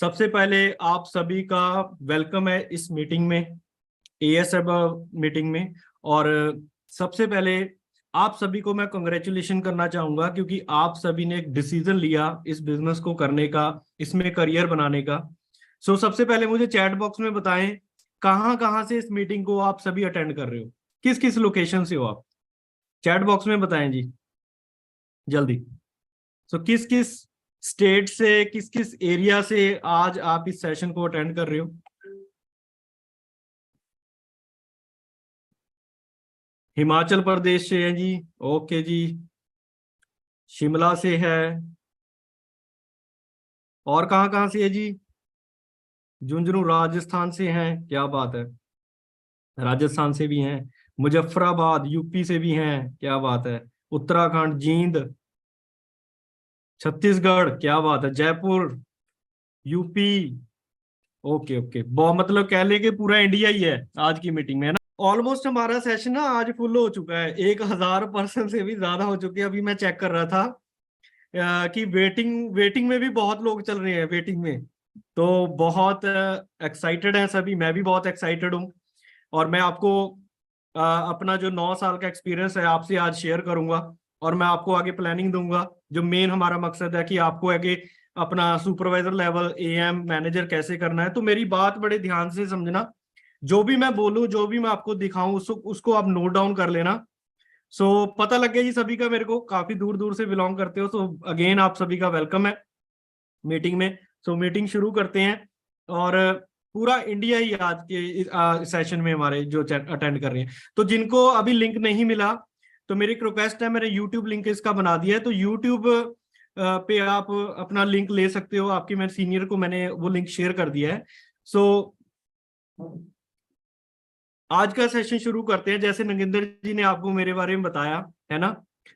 सबसे पहले आप सभी का वेलकम है इस मीटिंग में, एएसएफ मीटिंग में। और सबसे पहले आप सभी को मैं कंग्रेचुलेशन करना चाहूंगा, क्योंकि आप सभी ने एक डिसीजन लिया इस बिजनेस को करने का, इसमें करियर बनाने का। सो सबसे पहले मुझे चैट बॉक्स में बताएं कहाँ कहाँ से इस मीटिंग को आप सभी अटेंड कर रहे हो, किस किस लोकेशन से हो आप। चैट बॉक्स में बताएं जी, जल्दी। सो किस किस स्टेट से, किस किस एरिया से आज आप इस सेशन को अटेंड कर रहे हो। हिमाचल प्रदेश से है जी, ओके जी। शिमला से है, और कहाँ कहाँ से है जी। झुंझुनू राजस्थान से हैं, क्या बात है। राजस्थान से भी हैं। मुजफ्फराबाद यूपी से भी हैं, क्या बात है। उत्तराखंड, जींद, छत्तीसगढ़, क्या बात है। जयपुर, यूपी। ओके ओके, बहुत मतलब कह ले कि पूरा इंडिया ही है आज की मीटिंग में, है ना। ऑलमोस्ट हमारा सेशन ना आज फुल हो चुका है, 1000 पर्सन से भी ज्यादा हो चुके हैं। अभी मैं चेक कर रहा था कि वेटिंग वेटिंग में भी बहुत लोग चल रहे हैं, वेटिंग में। तो बहुत एक्साइटेड हैं सभी, मैं भी बहुत एक्साइटेड हूँ। और मैं आपको अपना जो 9 साल का एक्सपीरियंस है आपसे आज शेयर करूंगा, और मैं आपको आगे प्लानिंग दूंगा। जो मेन हमारा मकसद है कि आपको आगे अपना सुपरवाइजर लेवल, एएम मैनेजर कैसे करना है। तो मेरी बात बड़े ध्यान से समझना, जो भी मैं बोलूं, जो भी मैं आपको दिखाऊं, उसको आप नोट डाउन कर लेना। सो पता लग गया जी सभी का, मेरे को काफी दूर दूर से बिलोंग करते हो। सो अगेन आप सभी का वेलकम है मीटिंग में। सो मीटिंग शुरू करते हैं। और पूरा इंडिया ही आज के सेशन में हमारे जो अटेंड कर रहे हैं। तो जिनको अभी लिंक नहीं मिला, तो मेरी एक रिक्वेस्ट है, मैंने यूट्यूब लिंक इसका बना दिया है। तो यूट्यूब पे आप अपना लिंक ले सकते हो, आपके मेरे सीनियर को मैंने वो लिंक शेयर कर दिया है। सो आज का सेशन शुरू करते हैं। जैसे नगिंदर जी ने आपको मेरे बारे में बताया, है ना।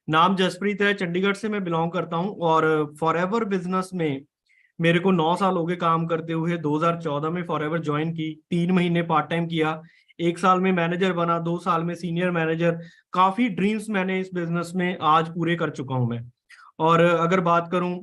नाम जसप्रीत है, चंडीगढ़ से मैं बिलोंग करता हूँ। और फॉरएवर बिजनेस में मेरे को 9 साल हो गए काम करते हुए। 2014 में फॉरएवर ज्वाइन की, 3 महीने पार्ट टाइम किया, 1 साल में मैनेजर बना, 2 साल में सीनियर मैनेजर। काफी ड्रीम्स मैंने इस बिजनेस में आज पूरे कर चुका हूं मैं। और अगर बात करूं,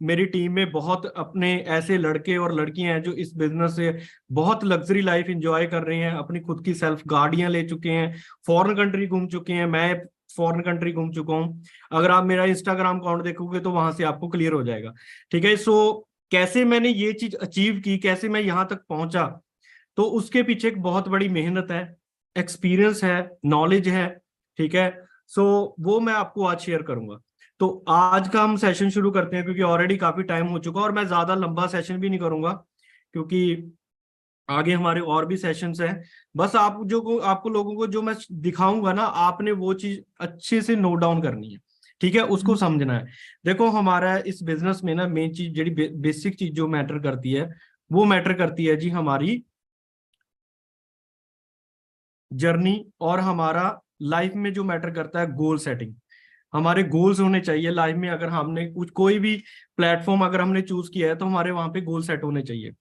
मेरी टीम में बहुत अपने ऐसे लड़के और लड़कियां हैं जो इस बिजनेस से बहुत लग्जरी लाइफ एंजॉय कर रहे हैं, अपनी खुद की सेल्फ गाड़ियां ले चुके हैं, फॉरेन कंट्री घूम चुके हैं। मैं फॉरेन कंट्री घूम चुका हूं। अगर आप मेरा इंस्टाग्राम अकाउंट देखोगे तो वहां से आपको क्लियर हो जाएगा। ठीक है। सो कैसे मैंने ये चीज अचीव की, कैसे मैं यहां तक पहुंचा, तो उसके पीछे एक बहुत बड़ी मेहनत है, एक्सपीरियंस है, नॉलेज है। ठीक है। सो वो मैं आपको आज शेयर करूंगा। तो आज का हम सेशन शुरू करते हैं, क्योंकि ऑलरेडी काफी टाइम हो चुका, और मैं ज्यादा लंबा सेशन भी नहीं करूंगा, क्योंकि आगे हमारे और भी सेशंस हैं। बस आप जो आपको लोगों को जो मैं दिखाऊंगा ना, आपने वो चीज अच्छे से नोट डाउन करनी है। ठीक है, उसको समझना है। देखो, हमारा इस बिजनेस में ना मेन चीज, ਜਿਹੜੀ बेसिक चीज जो मैटर करती है, वो मैटर करती है जी हमारी जर्नी। और हमारा लाइफ में जो मैटर करता है, गोल सेटिंग। हमारे गोल्स होने चाहिए लाइफ में। अगर हमने कुछ कोई भी प्लेटफॉर्म अगर हमने चूज किया है, तो हमारे वहां पे गोल सेट होने चाहिए।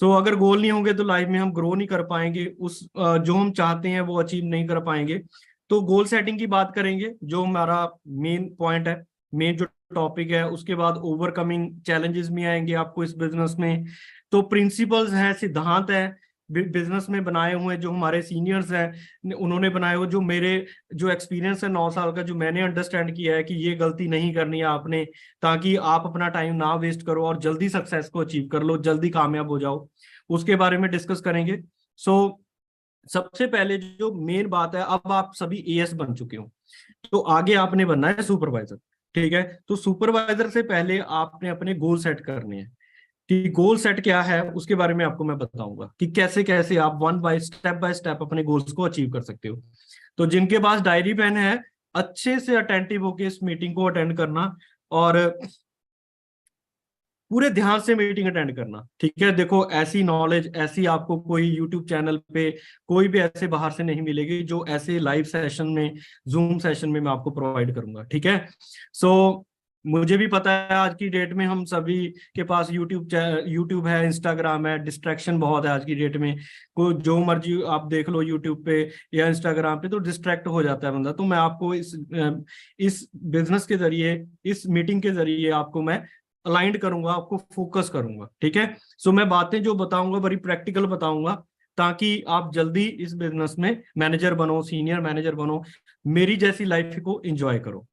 सो अगर गोल नहीं होंगे तो लाइफ में हम ग्रो नहीं कर पाएंगे, उस जो हम चाहते हैं वो अचीव नहीं कर पाएंगे। तो गोल सेटिंग की बात करेंगे, जो हमारा मेन पॉइंट है, मेन जो टॉपिक है। उसके बाद ओवरकमिंग चैलेंजेस भी आएंगे आपको इस बिजनेस में। तो प्रिंसिपल्स हैं, सिद्धांत है बिजनेस में बनाए हुए, जो हमारे सीनियर्स हैं उन्होंने बनाए हुए, जो मेरे जो एक्सपीरियंस है 9 साल का, जो मैंने अंडरस्टैंड किया है कि ये गलती नहीं करनी है आपने, ताकि आप अपना टाइम ना वेस्ट करो और जल्दी सक्सेस को अचीव कर लो, जल्दी कामयाब हो जाओ। उसके बारे में डिस्कस करेंगे। सो सबसे पहले जो मेन बात है, अब आप सभी एएस बन चुके हो, तो आगे आपने बनना है सुपरवाइजर। ठीक है। तो सुपरवाइजर से पहले आपने अपने गोल सेट करने हैं। कि गोल सेट क्या है उसके बारे में आपको मैं बताऊंगा, कि कैसे कैसे आप बाय स्टेप अपने गोल्स को अचीव कर सकते हो। तो जिनके पास डायरी पेन है, अच्छे से अटेंटिव होकर इस मीटिंग को अटेंड करना, और पूरे ध्यान से मीटिंग अटेंड करना। ठीक है। देखो, ऐसी नॉलेज, ऐसी आपको कोई यूट्यूब चैनल पे कोई भी ऐसे बाहर से नहीं मिलेगी, जो ऐसे लाइव सेशन में, जूम सेशन में मैं आपको प्रोवाइड करूंगा। ठीक है। सो मुझे भी पता है आज की डेट में हम सभी के पास यूट्यूब है, इंस्टाग्राम है, डिस्ट्रैक्शन बहुत है आज की डेट में। को जो मर्जी आप देख लो यूट्यूब पे या इंस्टाग्राम पे, तो डिस्ट्रैक्ट हो जाता है बंदा। तो मैं आपको इस बिजनेस के जरिए, इस मीटिंग के जरिए आपको मैं अलाइंड करूंगा, आपको फोकस करूंगा। ठीक है, सो मैं बातें जो बताऊंगा बड़ी प्रैक्टिकल बताऊंगा, ताकि आप जल्दी इस बिजनेस में मैनेजर बनो, सीनियर मैनेजर बनो, मेरी जैसी लाइफ को एंजॉय करो।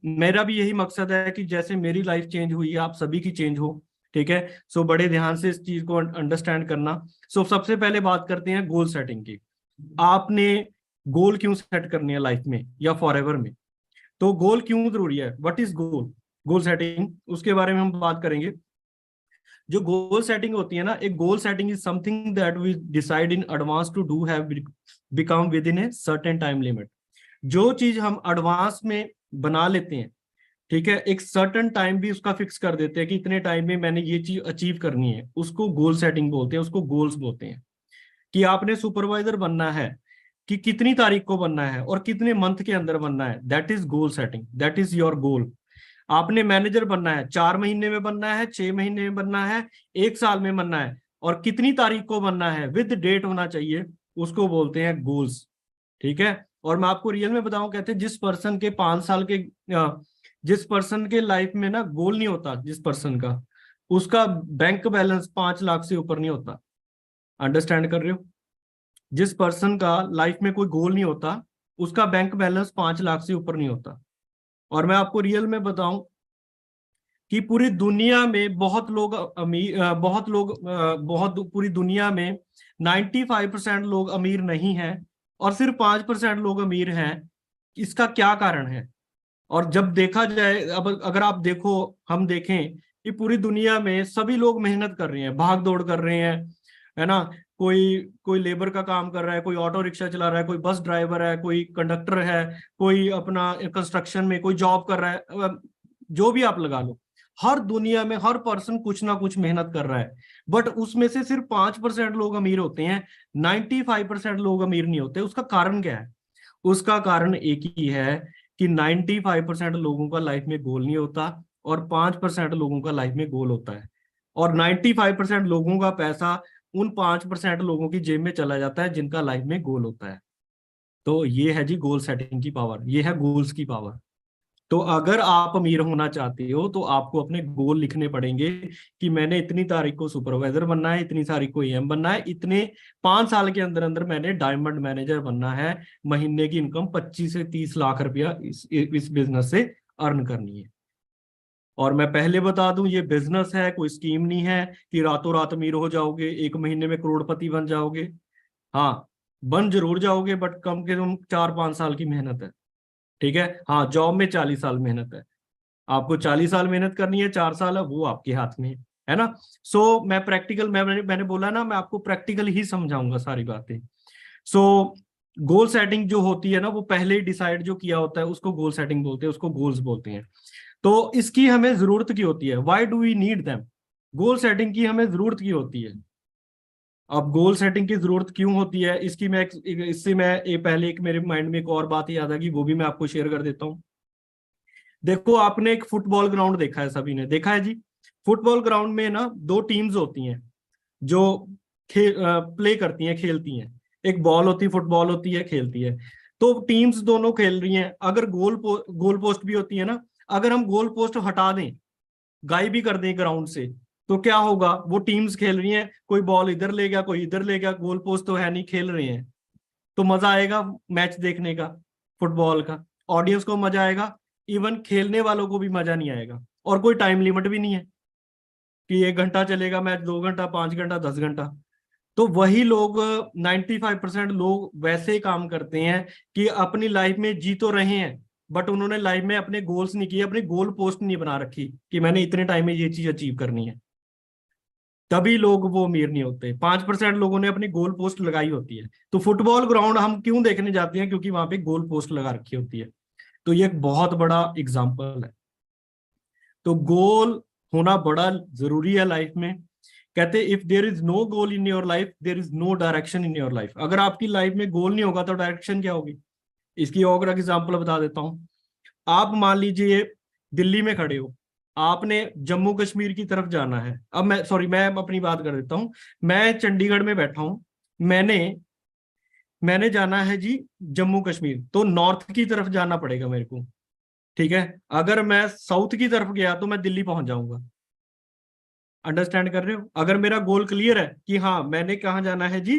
मेरा भी यही मकसद है कि जैसे मेरी लाइफ चेंज हुई है, आप सभी की चेंज हो। ठीक है, बड़े ध्यान से इस चीज को अंडरस्टैंड करना। सबसे पहले बात करते हैं गोल सेटिंग की। आपने गोल क्यों सेट करनी है लाइफ में या फॉरएवर में? तो गोल क्यों जरूरी है, what is goal, goal setting, उसके बारे में हम बात करेंगे। जो गोल सेटिंग होती है ना, एक goal setting is something that we decide in advance to do have become within a certain time limit. जो चीज हम एडवांस में बना लेते हैं, ठीक है, एक सर्टेन टाइम भी उसका फिक्स कर देते हैं कि इतने टाइम में मैंने ये चीज अचीव करनी है, उसको गोल सेटिंग बोलते हैं, उसको गोल्स बोलते हैं। कि आपने सुपरवाइजर बनना है, कि कितनी तारीख को बनना है और कितने मंथ के अंदर बनना है, that is goal setting, that is your goal. आपने मैनेजर बनना है, 4 महीने में बनना है, 6 महीने में बनना है, 1 साल में बनना है, और कितनी तारीख को बनना है, विद डेट होना चाहिए, उसको बोलते हैं गोल्स। ठीक है, और मैं आपको रियल में बताऊं, कहते हैं जिस पर्सन के 5 साल के जिस पर्सन के लाइफ में ना गोल नहीं होता, जिस पर्सन का, उसका बैंक बैलेंस 5 लाख से ऊपर नहीं होता। अंडरस्टैंड कर रहे हो? जिस पर्सन का लाइफ में कोई गोल नहीं होता, उसका बैंक बैलेंस 5 लाख से ऊपर नहीं होता। और मैं आपको रियल में बताऊं कि पूरी दुनिया में बहुत लोग अमीर, बहुत लोग, बहुत पूरी दुनिया में 95% लोग अमीर नहीं हैं, और सिर्फ 5% लोग अमीर हैं। इसका क्या कारण है? और जब देखा जाए, अब अगर आप देखो, हम देखें कि पूरी दुनिया में सभी लोग मेहनत कर रहे हैं, भाग दौड़ कर रहे हैं, है ना। कोई कोई लेबर का काम कर रहा है, कोई ऑटो रिक्शा चला रहा है, कोई बस ड्राइवर है, कोई कंडक्टर है, कोई अपना कंस्ट्रक्शन में कोई जॉब कर रहा है, जो भी आप लगा लो, हर दुनिया में हर पर्सन कुछ ना कुछ मेहनत कर रहा है। बट उसमें से सिर्फ 5% लोग अमीर होते हैं, 95% लोग अमीर नहीं होते। उसका कारण क्या है? उसका कारण एक ही है कि 95% लोगों का लाइफ में गोल नहीं होता, और 5% लोगों का लाइफ में गोल होता है। और 95% लोगों का पैसा उन 5% लोगों की जेब में चला जाता है जिनका लाइफ में गोल होता है। तो ये है जी गोल सेटिंग की पावर, ये है गोल्स की पावर। तो अगर आप अमीर होना चाहते हो, तो आपको अपने गोल लिखने पड़ेंगे कि मैंने इतनी तारीख को सुपरवाइजर बनना है, इतनी तारीख को एम बनना है, इतने 5 साल के अंदर अंदर मैंने डायमंड मैनेजर बनना है, महीने की इनकम 25 से 30 लाख रुपया इस बिजनेस से अर्न करनी है। और मैं पहले बता दूं, ये बिजनेस है, कोई स्कीम नहीं है कि रातों रात अमीर हो जाओगे, 1 महीने में करोड़पति बन जाओगे। हाँ, बन जरूर जाओगे, बट कम से कम 4-5 साल की मेहनत है। ठीक है, हाँ, जॉब में 40 साल मेहनत है, आपको 40 साल मेहनत करनी है, 4 साल है वो आपके हाथ में है ना। मैं प्रैक्टिकल, मैंने बोला ना, मैं आपको प्रैक्टिकल ही समझाऊंगा सारी बातें। गोल सेटिंग जो होती है ना, वो पहले ही डिसाइड जो किया होता है, उसको गोल सेटिंग बोलते हैं, उसको गोल्स बोलते हैं। तो इसकी हमें जरूरत की होती है, why do we need them? Goal setting की हमें जरूरत की होती है। अब गोल सेटिंग की जरूरत क्यों होती है, इसकी मैं इससे मैं पहले एक मेरे माइंड में एक और बात याद आ गई, वो भी मैं आपको शेयर कर देता हूँ। देखो, आपने एक फुटबॉल ग्राउंड देखा है, सभी ने देखा है जी। फुटबॉल ग्राउंड में ना 2 टीम्स होती हैं जो प्ले करती हैं, खेलती हैं। एक बॉल होती है, फुटबॉल होती है, खेलती है। तो टीम्स दोनों खेल रही हैं, अगर गोल पोस्ट भी होती है ना, अगर हम गोल पोस्ट हटा दें, गायब भी कर दें ग्राउंड से, तो क्या होगा? वो टीम्स खेल रही हैं, कोई बॉल इधर ले गया, कोई इधर ले गया, गोल पोस्ट तो है नहीं, खेल रहे हैं। तो मजा आएगा मैच देखने का, फुटबॉल का, ऑडियंस को मजा आएगा, इवन खेलने वालों को भी मजा नहीं आएगा। और कोई टाइम लिमिट भी नहीं है कि 1 घंटा चलेगा मैच, 2 घंटा, 5 घंटा, 10 घंटा। तो वही लोग, 95% लोग वैसे ही काम करते हैं कि अपनी लाइफ में जी तो रहे हैं, बट उन्होंने लाइफ में अपने गोल्स नहीं किए, अपनी गोल पोस्ट नहीं बना रखी कि मैंने इतने टाइम में ये चीज अचीव करनी है। तभी लोग वो अमीर नहीं होते। 5% लोगों ने अपनी गोल पोस्ट लगाई होती है। तो फुटबॉल ग्राउंड हम क्यों देखने जाते हैं? क्योंकि वहां पे गोल पोस्ट लगा रखी होती है। तो ये एक बहुत बड़ा एग्जाम्पल है। तो गोल होना बड़ा जरूरी है लाइफ में। कहते if there is no goal in your life, there is no direction in your life. अगर आपकी लाइफ में गोल नहीं होगा तो डायरेक्शन क्या होगी? इसकी और एग्जाम्पल बता देता हूँ। आप मान लीजिए दिल्ली में खड़े हो, आपने जम्मू कश्मीर की तरफ जाना है। अब मैं अपनी बात कर देता हूँ। मैं चंडीगढ़ में बैठा हूँ, मैंने मैंने जाना है जी जम्मू कश्मीर, तो नॉर्थ की तरफ जाना पड़ेगा मेरे को। ठीक है, अगर मैं साउथ की तरफ गया तो मैं दिल्ली पहुंच जाऊंगा। अंडरस्टैंड कर रहे हो? अगर मेरा गोल क्लियर है कि हाँ मैंने कहाँ जाना है जी,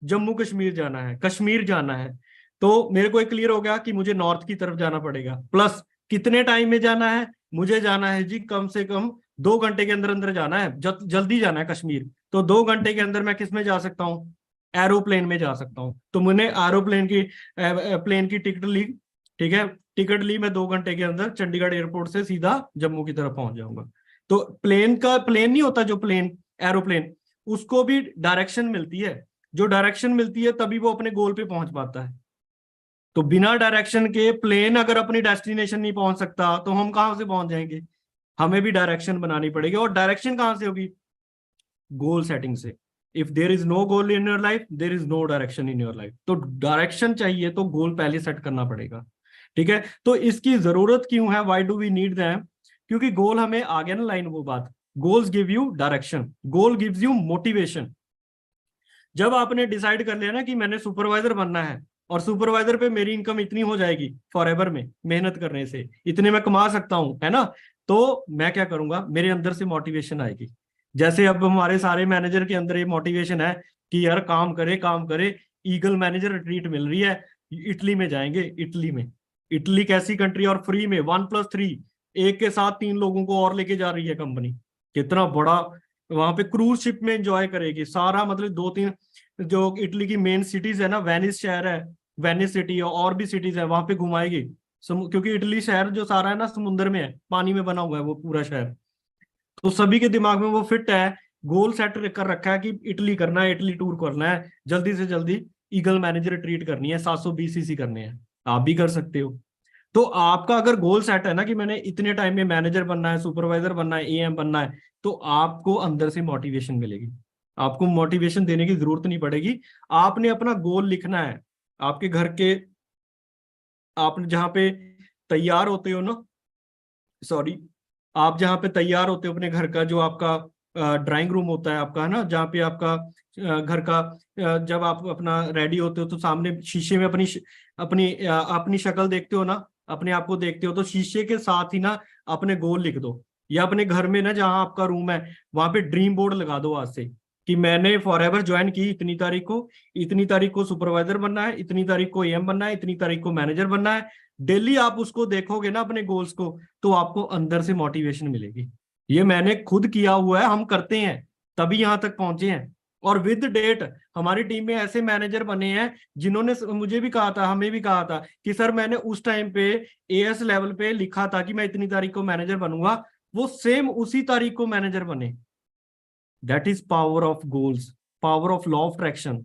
जम्मू कश्मीर जाना है, कश्मीर जाना है, तो मेरे को एक क्लियर हो गया कि मुझे नॉर्थ की तरफ जाना पड़ेगा। प्लस कितने टाइम में जाना है? मुझे जाना है जी कम से कम 2 घंटे के अंदर अंदर जाना है, जल्दी जाना है कश्मीर। तो 2 घंटे के अंदर मैं किस में जा सकता हूँ? एरोप्लेन में जा सकता हूँ। तो मैंने एरोप्लेन की प्लेन की टिकट ली। ठीक है, टिकट ली, मैं 2 घंटे के अंदर चंडीगढ़ एयरपोर्ट से सीधा जम्मू की तरफ पहुंच जाऊंगा। तो प्लेन का, प्लेन नहीं होता जो प्लेन, एरोप्लेन, उसको भी डायरेक्शन मिलती है। जो डायरेक्शन मिलती है तभी वो अपने गोल पे पहुंच पाता है। तो बिना डायरेक्शन के प्लेन अगर अपनी डेस्टिनेशन नहीं पहुंच सकता तो हम कहां से पहुंच जाएंगे? हमें भी डायरेक्शन बनानी पड़ेगी। और डायरेक्शन कहां से होगी? गोल सेटिंग से। If there is no goal in your life, there is no direction in your life. तो डायरेक्शन चाहिए तो गोल पहले सेट करना पड़ेगा। ठीक है, तो इसकी जरूरत क्यों है? Why do we need them? क्योंकि गोल हमें, आ गया ना लाइन वो बात, goals give you direction, goal gives you motivation. जब आपने डिसाइड कर लिया ना कि मैंने सुपरवाइजर बनना है और सुपरवाइजर पे मेरी इनकम इतनी हो जाएगी फॉर एवर में, मेहनत करने से इतने मैं कमा सकता हूं, है ना, तो मैं क्या करूंगा? मेरे अंदर से मोटिवेशन आएगी। जैसे अब हमारे सारे मैनेजर के अंदर ये मोटिवेशन है कि यार काम करे काम करे। ईगल मैनेजर रिट्रीट मिल रही है, इटली में जाएंगे। इटली में, इटली कैसी कंट्री, और फ्री में 1+3, एक के साथ 3 लोगों को और लेके जा रही है कंपनी। कितना बड़ा, वहां पे क्रूज शिप में एंजॉय करेगी सारा, मतलब 2-3 जो इटली की मेन सिटीज है ना, वेनिस शहर है, वेनिस सिटी है, और भी सिटीज है, वहां पे घुमाएगी। क्योंकि इटली शहर जो सारा है ना समुद्र में है, पानी में बना हुआ है वो पूरा शहर। तो सभी के दिमाग में वो फिट है, गोल सेट कर रखा है कि इटली करना है, इटली टूर करना है, जल्दी से जल्दी ईगल मैनेजर ट्रीट करनी है, 720 करने हैं। आप भी कर सकते हो। तो आपका अगर गोल सेट है ना कि मैंने इतने टाइम में मैनेजर बनना है, सुपरवाइजर बनना है, एएम बनना है, तो आपको अंदर से मोटिवेशन मिलेगी। आपको मोटिवेशन देने की जरूरत नहीं पड़ेगी। आपने अपना गोल लिखना है आपके घर के, आप जहाँ पे तैयार होते हो ना, सॉरी, आप जहाँ पे तैयार होते हो अपने घर का, जो आपका ड्राइंग रूम होता है आपका, है ना, जहाँ पे आपका घर का, जब आप अपना रेडी होते हो तो सामने शीशे में अपनी शक्ल देखते हो ना, अपने आप को देखते हो, तो शीशे के साथ ही ना अपने गोल लिख दो। या अपने घर में ना जहाँ आपका रूम है वहां पे ड्रीम बोर्ड लगा दो आज से, कि मैंने फॉर एवर ज्वाइन की इतनी तारीख को, इतनी तारीख को सुपरवाइजर बनना है, इतनी तारीख को एएम बनना है, इतनी तारीख को मैनेजर बनना है। डेली आप उसको देखोगे ना अपने गोल्स को, तो आपको अंदर से मोटिवेशन मिलेगी। ये मैंने खुद किया हुआ है, हम करते हैं तभी यहां तक पहुंचे हैं। और विद डेट हमारी टीम में ऐसे मैनेजर बने हैं जिन्होंने मुझे भी कहा था, हमें भी कहा था कि सर मैंने उस टाइम पे एएस लेवल पे लिखा था कि मैं इतनी तारीख को मैनेजर बनूंगा, वो सेम उसी तारीख को मैनेजर बने। That is power of goals, power of law of attraction.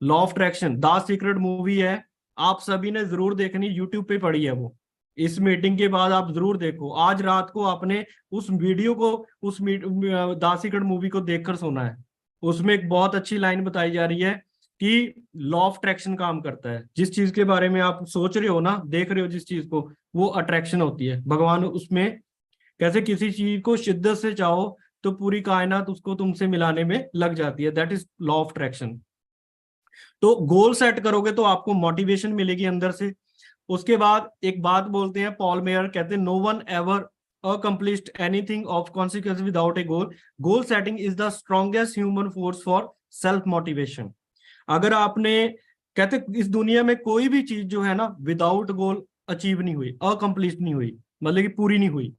Law of attraction, the secret movie है, आप सभी ने जरूर देखनी, यूट्यूब पे पड़ी है वो। इस मीटिंग के बाद आप जरूर देखो, आज रात को आपने उस वीडियो को, उस द सीक्रेट मूवी को देखकर सोना है। उसमें एक बहुत अच्छी लाइन बताई जा रही है कि लॉ ऑफ अट्रैक्शन काम करता है। जिस चीज के बारे में आप सोच रहे हो ना, देख रहे हो जिस चीज को, वो अट्रैक्शन होती है। भगवान उसमें कैसे किसी चीज को शिद्दत से चाहो तो पूरी कायनात उसको तुमसे मिलाने में लग जाती है। That is law of attraction. तो गोल सेट करोगे तो आपको मोटिवेशन मिलेगी अंदर से। उसके बाद एक बात बोलते हैं पॉल मेयर, कहते हैं no one ever accomplished anything of consequence without a goal. Goal setting is the strongest human force for self motivation. अगर आपने, कहते इस दुनिया में कोई भी चीज जो है ना विदाउट गोल अचीव नहीं हुई, अकम्प्लीट नहीं हुई, मतलब कि पूरी नहीं हुई,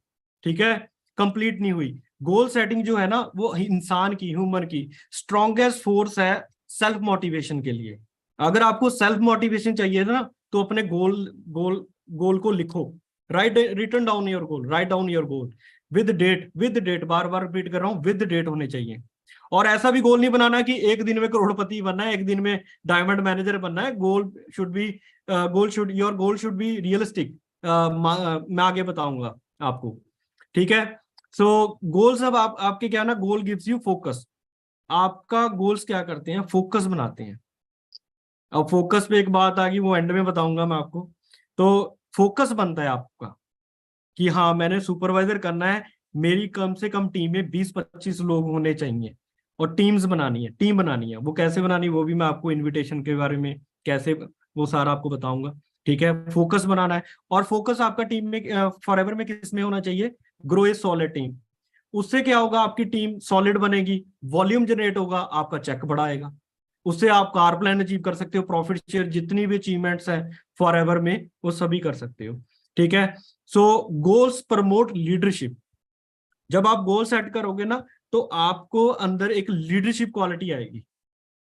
ठीक है, कंप्लीट नहीं हुई। गोल सेटिंग जो है ना वो इंसान की, ह्यूमन की स्ट्रॉन्गेस्ट फोर्स है सेल्फ मोटिवेशन के लिए। अगर आपको सेल्फ मोटिवेशन चाहिए ना तो अपने गोल गोल गोल को लिखो। Right, return down your goal, right down your goal with date, with date, बार बार रिपीट कर रहा हूं, विद डेट होने चाहिए। और ऐसा भी गोल नहीं बनाना कि एक दिन में करोड़पति बनना है, एक दिन में डायमंड मैनेजर बनना है। Your goal should be realistic. मैं आगे बताऊंगा आपको, ठीक है। सो गोल्स, अब आपके क्या ना, गोल गिव्स यू फोकस। आपका गोल्स क्या करते हैं? फोकस बनाते हैं। अब फोकस पे एक बात आ गई, वो एंड में बताऊंगा मैं आपको। तो फोकस बनता है आपका कि हाँ मैंने सुपरवाइजर करना है, मेरी कम से कम टीम में 20-25 लोग होने चाहिए, और टीम्स बनानी है, टीम बनानी है। वो कैसे बनानी है वो भी मैं आपको इनविटेशन के बारे में कैसे, वो सारा आपको बताऊंगा। ठीक है, फोकस बनाना है। और फोकस आपका टीम में फॉरएवर में किस में होना चाहिए? ग्रो ए सॉलिड टीम। उससे क्या होगा? आपकी टीम सॉलिड बनेगी, वॉल्यूम जनरेट होगा, आपका चेक बढ़ाएगा, उससे आप कार प्लान अचीव कर सकते हो, प्रॉफिट शेयर, जितनी भी अचीवमेंट्स हैं फॉरएवर में वो सभी कर सकते हो। ठीक है, सो गोल्स प्रमोट लीडरशिप। जब आप गोल सेट करोगे ना तो आपको अंदर एक लीडरशिप क्वालिटी आएगी।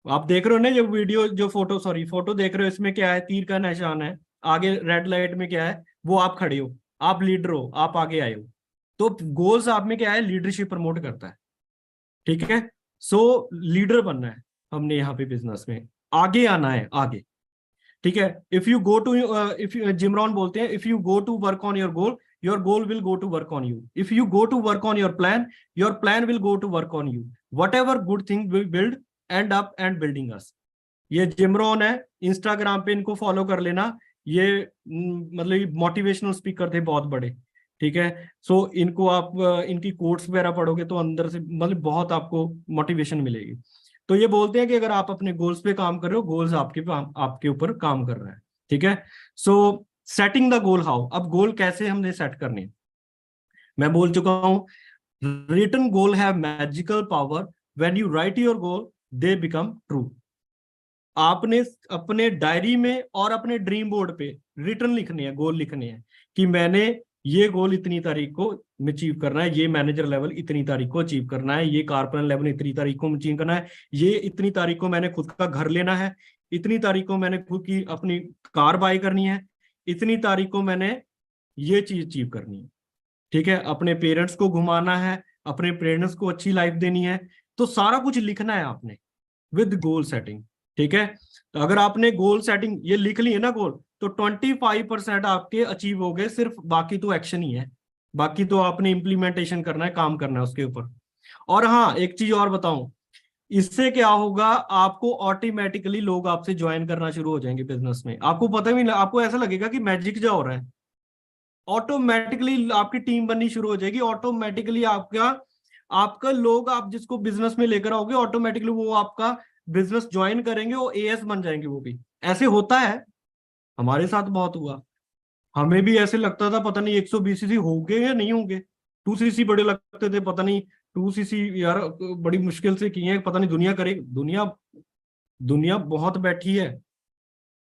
आप देख रहे हो ना जो वीडियो, जो फोटो देख रहे हो, इसमें क्या है? तीर का निशान है, आगे रेड लाइट में क्या है? वो आप खड़े हो, आप लीडर हो, आप आगे आए हो। तो गोल्स आप में क्या है? लीडरशिप प्रमोट करता है। ठीक है, सो लीडर बनना है हमने यहाँ पे बिजनेस में, आगे आना है, आगे। ठीक है, if you go to if Jim Rohn बोलते हैं, if you go to work on your goal will go to work on you, if you go to work on your plan will go to work on you, whatever good thing will build and up and building us. ये Jim Rohn है, Instagram पे इनको follow कर लेना। ये मतलब motivational speaker थे बहुत बड़े। ठीक है, सो इनको आप इनकी कोट्स वगैरह पढ़ोगे तो अंदर से मतलब बहुत आपको मोटिवेशन मिलेगी। तो ये बोलते हैं कि अगर आप अपने गोल्स पे काम कर रहे हो, गोल्स आपके ऊपर काम कर रहा है। ठीक है, सो सेटिंग द गोल हाउ। अब गोल कैसे हमने सेट करने हैं? मैं बोल चुका हूं, written goal have magical power, when you write your goal they become true. आपने अपने डायरी में और अपने ड्रीम बोर्ड पे रिटर्न लिखने हैं, गोल लिखने हैं कि मैंने ये गोल इतनी तारीख को अचीव करना है, ये मैनेजर लेवल इतनी तारीख को अचीव करना है, ये कारपोरेट लेवल इतनी तारीख को अचीव करना है, ये इतनी तारीख को मैंने खुद का घर लेना है, इतनी तारीख को मैंने खुद की अपनी कार बाय करनी है, इतनी तारीख को मैंने ये चीज अचीव करनी है। ठीक है, अपने पेरेंट्स को घुमाना है, अपने पेरेंट्स को अच्छी लाइफ देनी है। तो सारा कुछ लिखना है आपने विद गोल सेटिंग। ठीक है, तो अगर आपने गोल सेटिंग ये लिख ली है ना गोल, तो 25% आपके अचीव हो गए सिर्फ, बाकी तो एक्शन ही है, बाकी तो आपने इम्प्लीमेंटेशन करना है, काम करना है उसके ऊपर। और हाँ, एक चीज और बताऊं, इससे क्या होगा? आपको ऑटोमेटिकली लोग आपसे ज्वाइन करना शुरू हो जाएंगे बिजनेस में, आपको पता भी नहीं, आपको ऐसा लगेगा कि मैजिक जा हो रहा है। ऑटोमेटिकली आपकी टीम बननी शुरू हो जाएगी, ऑटोमेटिकली आपका आपका लोग आप जिसको बिजनेस में लेकर आओगे ऑटोमेटिकली वो आपका बिजनेस ज्वाइन करेंगे, वो एएस बन जाएंगे वो भी। ऐसे होता है, हमारे साथ बहुत हुआ। हमें भी ऐसे लगता था पता नहीं 120 सीसी होंगे या नहीं होंगे, 2 सीसी बड़े लगते थे, पता नहीं 2 सीसी यार बड़ी मुश्किल से किए हैं, पता नहीं दुनिया करे। दुनिया दुनिया बहुत बैठी है,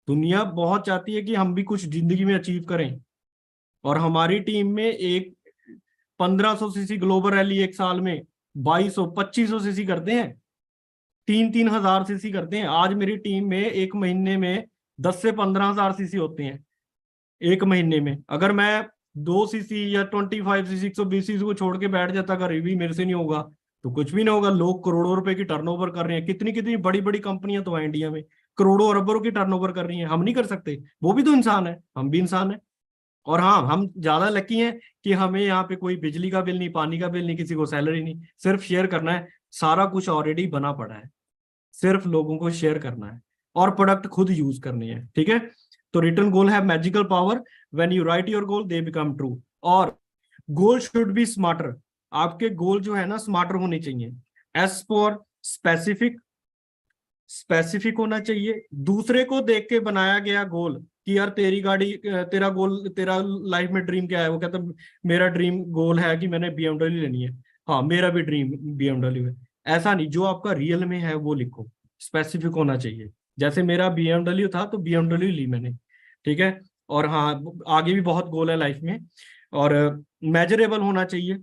दुनिया बहुत चाहती है कि हम भी कुछ जिंदगी में अचीव करें। और हमारी टीम में एक 1500 सीसी ग्लोबल रैली एक साल में 2200 2500 सीसी करते हैं, 3-3 हजार सीसी करते हैं। आज मेरी टीम में एक महीने में 10 से 15 हजार सीसी होते हैं एक महीने में। अगर मैं 2 सीसी या 25 सीसी 120 सीसी को छोड़ के बैठ जाता, अगर ये भी मेरे से नहीं होगा तो कुछ भी नहीं होगा। लोग करोड़ों रुपए की टर्नओवर कर रहे हैं, कितनी कितनी बड़ी बड़ी कंपनियां तो हैं इंडिया में, करोड़ों अरबों की टर्नओवर कर रही हैं, हम नहीं कर सकते? वो भी तो इंसान है, हम भी इंसान है। और हाँ, हम ज्यादा लकी हैं कि हमें यहाँ पे कोई बिजली का बिल नहीं, पानी का बिल नहीं, किसी को सैलरी नहीं, सिर्फ शेयर करना है। सारा कुछ ऑलरेडी बना पड़ा है, सिर्फ लोगों को शेयर करना है और प्रोडक्ट खुद यूज करनी है। ठीक है, तो रिटर्न गोल है magical power, when you write your goal they become true. और गोल शुड बी स्मार्टर। आपके गोल जो है ना स्मार्टर होने चाहिए। एस फॉर स्पेसिफिक, स्पेसिफिक होना चाहिए। दूसरे को देख के बनाया गया गोल कि यार तेरी गाड़ी, तेरा गोल, तेरा लाइफ में ड्रीम क्या है? वो कहता मेरा ड्रीम गोल है कि मैंने बीएमडब्ल्यू लेनी है। हाँ, मेरा भी ड्रीम बीएमडब्ल्यू है। ऐसा नहीं, जो आपका रियल में है वो लिखो, स्पेसिफिक होना चाहिए। जैसे मेरा बीएमडब्ल्यू था तो बीएमडब्ल्यू ली मैंने। ठीक है, और हाँ, आगे भी बहुत गोल है लाइफ में, और मेजरेबल होना चाहिए।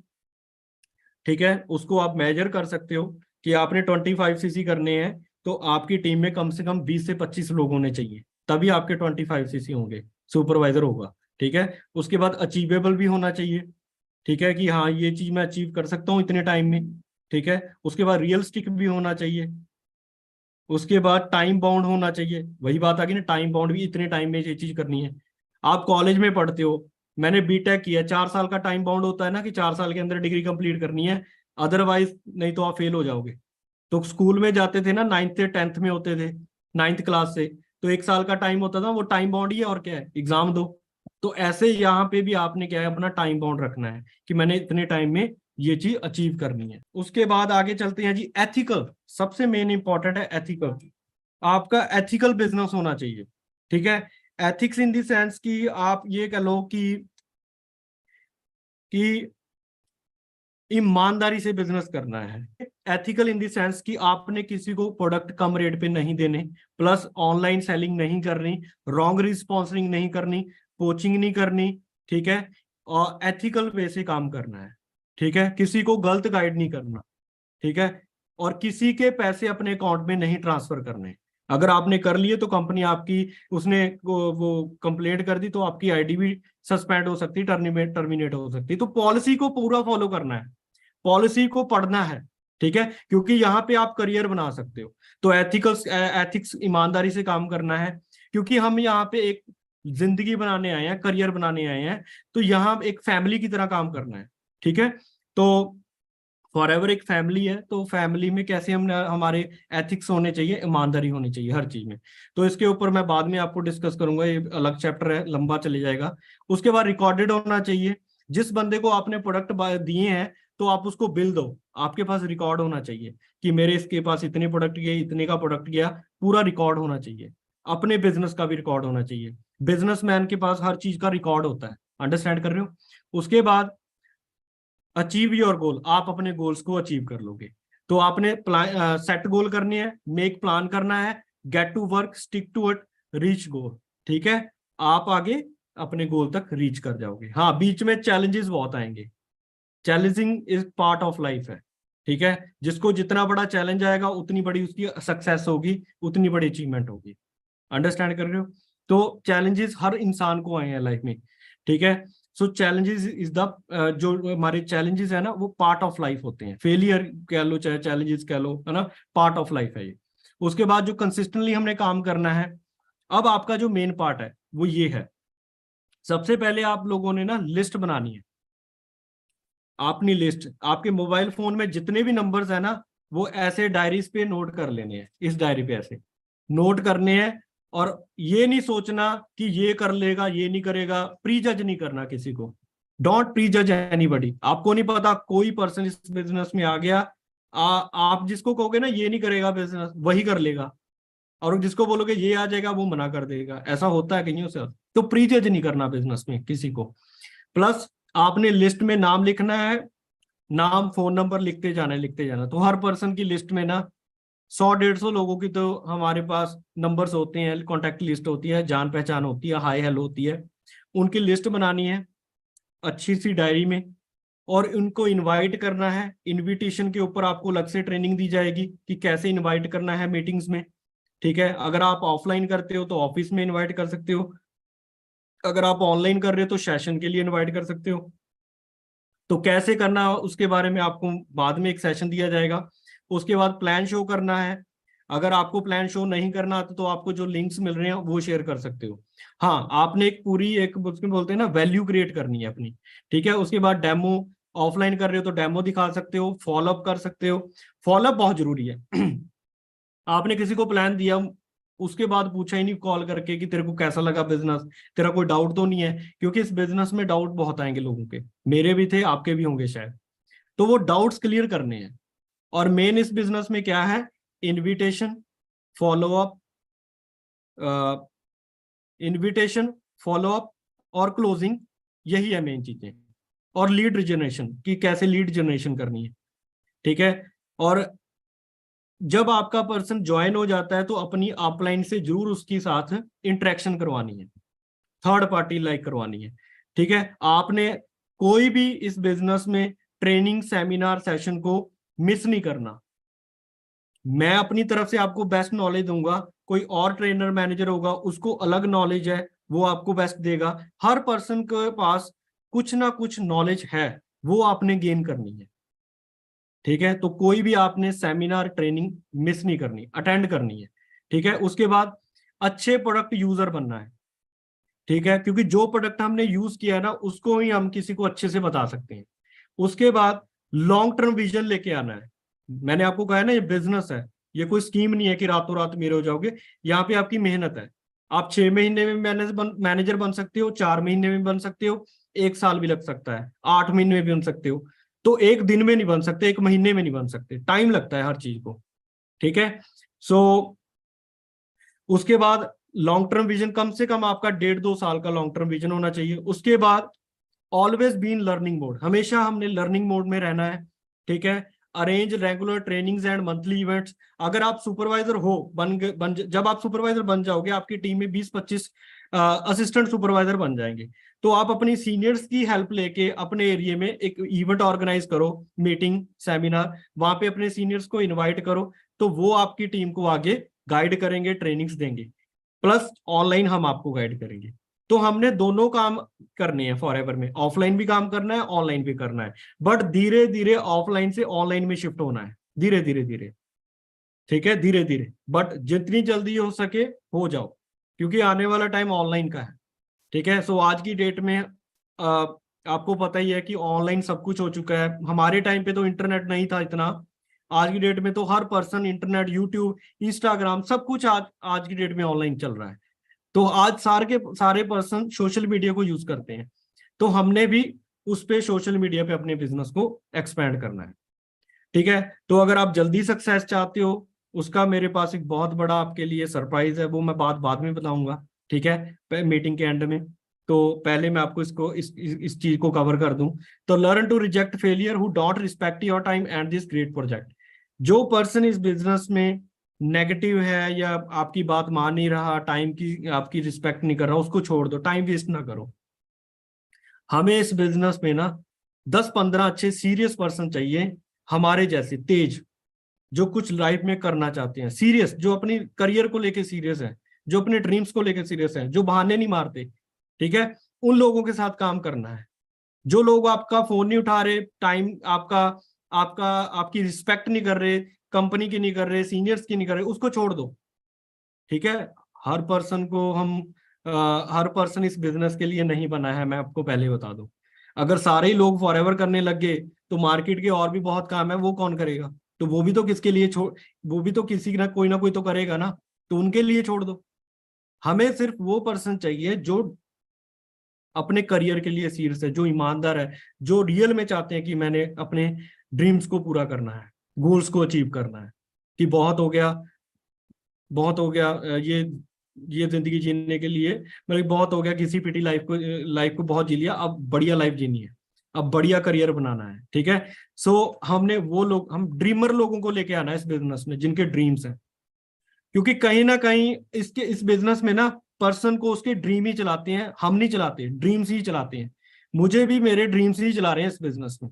ठीक है, उसको आप मेजर कर सकते हो कि आपने 25 सीसी करने हैं तो आपकी टीम में कम से कम 20 से 25 लोग होने चाहिए, तभी आपके 25 सीसी होंगे, सुपरवाइजर होगा। ठीक है, उसके बाद अचीवेबल भी होना चाहिए। ठीक है, कि हाँ ये चीज मैं अचीव कर सकता हूँ इतने टाइम में। ठीक है, उसके बाद रियलिस्टिक भी होना चाहिए। उसके बाद टाइम बाउंड होना चाहिए, वही बात आ गई ना, टाइम बाउंड भी, इतने टाइम में ये चीज करनी है। आप कॉलेज में पढ़ते हो, मैंने बीटेक किया, 4 साल का टाइम बाउंड होता है ना, कि 4 साल के अंदर डिग्री कंप्लीट करनी है, अदरवाइज नहीं तो आप फेल हो जाओगे। तो स्कूल में जाते थे ना, 9th से 10th में होते थे, 9th क्लास से, तो 1 साल का टाइम होता था, वो टाइम बाउंड ही है, और क्या है, एग्जाम दो। तो ऐसे यहाँ पे भी आपने क्या है, अपना टाइम बाउंड रखना है कि मैंने इतने टाइम में ये चीज अचीव करनी है। उसके बाद आगे चलते हैं जी, एथिकल। सबसे मेन इंपॉर्टेंट है एथिकल। आपका एथिकल बिजनेस होना चाहिए। ठीक है, एथिक्स इन द सेंस कि आप ये कह लो कि ईमानदारी से बिजनेस करना है। एथिकल इन द सेंस कि आपने किसी को प्रोडक्ट कम रेट पे नहीं देने, प्लस ऑनलाइन सेलिंग नहीं करनी, रॉन्ग रिस्पॉन्सिंग नहीं करनी, पोचिंग नहीं करनी, ठीक है, और एथिकल वे से काम करना है, ठीक है, किसी को गलत गाइड नहीं करना, ठीक है, और किसी के पैसे अपने अकाउंट में नहीं ट्रांसफर करने। अगर आपने कर लिए तो कंपनी आपकी, उसने वो कंप्लेंट कर दी तो आपकी आईडी भी सस्पेंड हो सकती है, टर्मिनेट हो सकती है। तो पॉलिसी को पूरा फॉलो करना है, पॉलिसी को पढ़ना है, ठीक है, क्योंकि यहाँ पे आप करियर बना सकते हो। तो एथिक्स ईमानदारी से काम करना है, क्योंकि हम यहाँ पे एक जिंदगी बनाने आए हैं, करियर बनाने आए हैं, तो यहाँ एक फैमिली की तरह काम करना है, ठीक है। तो फॉर एवर एक फैमिली है, तो फैमिली में कैसे हम हमारे एथिक्स होने चाहिए, ईमानदारी होनी चाहिए हर चीज में। तो इसके ऊपर मैं बाद में आपको डिस्कस करूंगा, ये अलग चैप्टर है, लंबा चले जाएगा। उसके बाद रिकॉर्डेड होना चाहिए। जिस बंदे को आपने प्रोडक्ट दिए हैं तो आप उसको बिल दो, आपके पास रिकॉर्ड होना चाहिए कि मेरे इसके पास इतने प्रोडक्ट गए, इतने का प्रोडक्ट गया, पूरा रिकॉर्ड होना चाहिए। अपने बिजनेस का भी रिकॉर्ड होना चाहिए। बिजनेसमैन के पास हर चीज का रिकॉर्ड होता है, अंडरस्टैंड कर रहे हो। उसके बाद अचीव योर गोल, आप अपने गोल्स को अचीव कर लोगे। तो आपने सेट गोल करनी है, मेक प्लान करना है, get to work, stick to it, reach goal, ठीक है, आप आगे अपने गोल तक रीच कर जाओगे। हाँ, बीच में चैलेंजेस बहुत आएंगे, challenging is part of life है, ठीक है। जिसको जितना बड़ा चैलेंज आएगा उतनी बड़ी उसकी सक्सेस होगी, उतनी बड़ी अचीवमेंट होगी, अंडरस्टैंड कर रहे हो। तो चैलेंजेस हर इंसान को आए हैं लाइफ में, ठीक है। सो चैलेंजेस इज द, जो हमारे चैलेंजेस है ना, वो पार्ट ऑफ लाइफ होते हैं। फेलियर कह लो चाहे चैलेंजेस कह लो, है ना, पार्ट ऑफ लाइफ है ये। उसके बाद जो कंसिस्टेंटली हमने काम करना है। अब आपका जो मेन पार्ट है वो ये है, सबसे पहले आप लोगों ने ना लिस्ट बनानी है। अपनी लिस्ट, आपके मोबाइल फोन में जितने भी नंबर्स है ना, वो ऐसे डायरीज पे नोट कर लेने हैं, इस डायरी पे ऐसे नोट करने हैं। और ये नहीं सोचना कि ये कर लेगा ये नहीं करेगा, प्री जज नहीं करना किसी को। डोंट प्री जज एनीबॉडी। आपको नहीं पता कोई पर्सन इस बिजनेस में आ गया, आप जिसको कहोगे ना ये नहीं करेगा बिजनेस, वही कर लेगा, और जिसको बोलोगे ये आ जाएगा वो मना कर देगा। ऐसा होता है कहीं से। तो प्री जज नहीं करना बिजनेस में किसी को। प्लस आपने लिस्ट में नाम लिखना है, नाम फोन नंबर लिखते जाना है, लिखते जाना। तो हर पर्सन की लिस्ट में ना 100-150 लोगों की तो हमारे पास नंबर्स होते हैं, कॉन्टेक्ट लिस्ट होती है, जान पहचान होती है, हाय हेलो होती है। उनकी लिस्ट बनानी है अच्छी सी डायरी में, और उनको इनवाइट करना है। इनविटेशन के ऊपर आपको अलग से ट्रेनिंग दी जाएगी कि कैसे इनवाइट करना है मीटिंग्स में, ठीक है। अगर आप ऑफलाइन करते हो तो ऑफिस में इनवाइट कर सकते हो, अगर आप ऑनलाइन कर रहे हो तो सेशन के लिए इनवाइट कर सकते हो। तो कैसे करना उसके बारे में आपको बाद में एक सेशन दिया जाएगा। उसके बाद प्लान शो करना है। अगर आपको प्लान शो नहीं करना आता तो आपको जो लिंक्स मिल रहे हैं वो शेयर कर सकते हो। हाँ, आपने एक पूरी एक उसमें बोलते हैं ना वैल्यू क्रिएट करनी है अपनी, ठीक है। उसके बाद डेमो, ऑफलाइन कर रहे हो तो डेमो दिखा सकते हो, फॉलोअप कर सकते हो। फॉलोअप बहुत जरूरी है। आपने किसी को प्लान दिया, उसके बाद पूछा ही नहीं कॉल करके कि तेरे को कैसा लगा बिजनेस, तेरा कोई डाउट तो नहीं है, क्योंकि इस बिजनेस में डाउट बहुत आएंगे लोगों के, मेरे भी थे, आपके भी होंगे शायद। तो वो डाउट्स क्लियर करने हैं। और मेन इस बिजनेस में क्या है, इनविटेशन, फॉलोअप, इनविटेशन, फॉलोअप और क्लोजिंग, यही है मेन चीजें। और लीड जनरेशन, कि कैसे लीड जनरेशन करनी है, ठीक है। और जब आपका पर्सन ज्वाइन हो जाता है तो अपनी अपलाइन से जरूर उसके साथ इंटरेक्शन करवानी है, थर्ड पार्टी लाइक करवानी है, ठीक है। आपने कोई भी इस बिजनेस में ट्रेनिंग सेमिनार सेशन को मिस नहीं करना। मैं अपनी तरफ से आपको बेस्ट नॉलेज दूंगा, कोई और ट्रेनर मैनेजर होगा उसको अलग नॉलेज है, वो आपको बेस्ट देगा। हर पर्सन के पास कुछ ना कुछ नॉलेज है, वो आपने गेन करनी है, ठीक है। तो कोई भी आपने सेमिनार ट्रेनिंग मिस नहीं करनी, अटेंड करनी है, ठीक है। उसके बाद अच्छे प्रोडक्ट यूजर बनना है, ठीक है, क्योंकि जो प्रोडक्ट हमने यूज किया है ना उसको ही हम किसी को अच्छे से बता सकते हैं। उसके बाद लॉन्ग टर्म विजन लेके आना है। मैंने आपको कहा है ना ये बिजनेस है, ये कोई स्कीम नहीं है कि रातों रात मेरे हो जाओगे। यहाँ पे आपकी मेहनत है। आप 6 महीने में मैनेजर बन सकते हो, 4 महीने में बन सकते हो, 1 साल भी लग सकता है, 8 महीने में भी बन सकते हो। तो एक दिन में नहीं बन सकते, एक महीने में नहीं बन सकते, टाइम लगता है हर चीज को, ठीक है। सो उसके बाद लॉन्ग टर्म विजन कम से कम आपका 1.5-2 साल का लॉन्ग टर्म विजन होना चाहिए। उसके बाद always be in learning mode, हमेशा हमने लर्निंग मोड में रहना है, ठीक है। Arrange regular trainings and monthly events. अगर आप सुपरवाइजर हो जब आप सुपरवाइजर बन जाओगे, आपकी टीम में 20-25 असिस्टेंट सुपरवाइजर बन जाएंगे, तो आप अपनी सीनियर्स की हेल्प लेके अपने एरिया में एक इवेंट ऑर्गेनाइज करो, मीटिंग सेमिनार, वहां पे अपने सीनियर्स को इनवाइट करो, तो वो आपकी टीम को आगे गाइड करेंगे, ट्रेनिंग्स देंगे, प्लस ऑनलाइन हम आपको गाइड करेंगे। तो हमने दोनों काम करने हैं फॉरएवर में, ऑफलाइन भी काम करना है, ऑनलाइन भी करना है, बट धीरे धीरे ऑफलाइन से ऑनलाइन में शिफ्ट होना है, धीरे धीरे धीरे, ठीक है, धीरे धीरे, बट जितनी जल्दी हो सके हो जाओ, क्योंकि आने वाला टाइम ऑनलाइन का है, ठीक है। सो आज की डेट में आपको पता ही है कि ऑनलाइन सब कुछ हो चुका है। हमारे टाइम पे तो इंटरनेट नहीं था इतना, आज की डेट में तो हर पर्सन इंटरनेट, यूट्यूब, इंस्टाग्राम, सब कुछ आज आज की डेट में ऑनलाइन चल रहा है। तो आज सारे पर्सन सोशल मीडिया को यूज करते हैं, तो हमने भी उस पे सोशल मीडिया पे अपने बिजनेस को एक्सपेंड करना है, ठीक है। तो अगर आप जल्दी सक्सेस चाहते हो, उसका मेरे पास एक बहुत बड़ा आपके लिए सरप्राइज है, वो मैं बाद में बताऊंगा, ठीक है, मीटिंग के एंड में। तो पहले मैं आपको इसको इस चीज को कवर कर दूं। तो learn to reject failure who don't respect your time and this great project. जो पर्सन इस बिजनेस में नेगेटिव है या आपकी बात मान नहीं रहा, टाइम की आपकी रिस्पेक्ट नहीं कर रहा, उसको छोड़ दो, टाइम वेस्ट ना करो। हमें इस बिजनेस में ना 10-15 अच्छे सीरियस पर्सन चाहिए, हमारे जैसे तेज, जो कुछ लाइफ में करना चाहते हैं, सीरियस, जो अपनी करियर को लेके सीरियस है, जो अपने ड्रीम्स को लेके सीरियस है, जो बहाने नहीं मारते, ठीक है। उन लोगों के साथ काम करना है। जो लोग आपका फोन नहीं उठा रहे, टाइम आपका आपका आपकी रिस्पेक्ट नहीं कर रहे, कंपनी की नहीं कर रहे, सीनियर्स की नहीं कर रहे, उसको छोड़ दो, ठीक है। हर पर्सन को हम हर पर्सन इस बिजनेस के लिए नहीं बना है, मैं आपको पहले बता दूं। अगर सारे ही लोग फॉरएवर करने लग गए, तो मार्केट के और भी बहुत काम है, वो कौन करेगा? तो वो भी तो किसके लिए छोड़, वो भी तो किसी ना कोई तो करेगा ना, तो उनके लिए छोड़ दो। हमें सिर्फ वो पर्सन चाहिए जो अपने करियर के लिए सीरियस है, जो ईमानदार है, जो रियल में चाहते हैं कि मैंने अपने ड्रीम्स को पूरा करना है, गोल्स को अचीव करना है, कि बहुत हो गया, बहुत हो गया, ये जिंदगी जीने के लिए मतलब बहुत हो गया, किसी पिटी लाइफ को बहुत जी लिया, अब बढ़िया लाइफ जीनी है, अब बढ़िया करियर बनाना है, ठीक है। सो हम ड्रीमर लोगों को लेके आना है इस बिजनेस में, जिनके ड्रीम्स हैं, क्योंकि कहीं ना कहीं इस बिजनेस में ना पर्सन को उसके ड्रीम ही चलाते हैं, हम नहीं चलाते, ड्रीम्स ही चलाते हैं। मुझे भी मेरे ड्रीम्स ही चला रहे हैं इस बिजनेस में,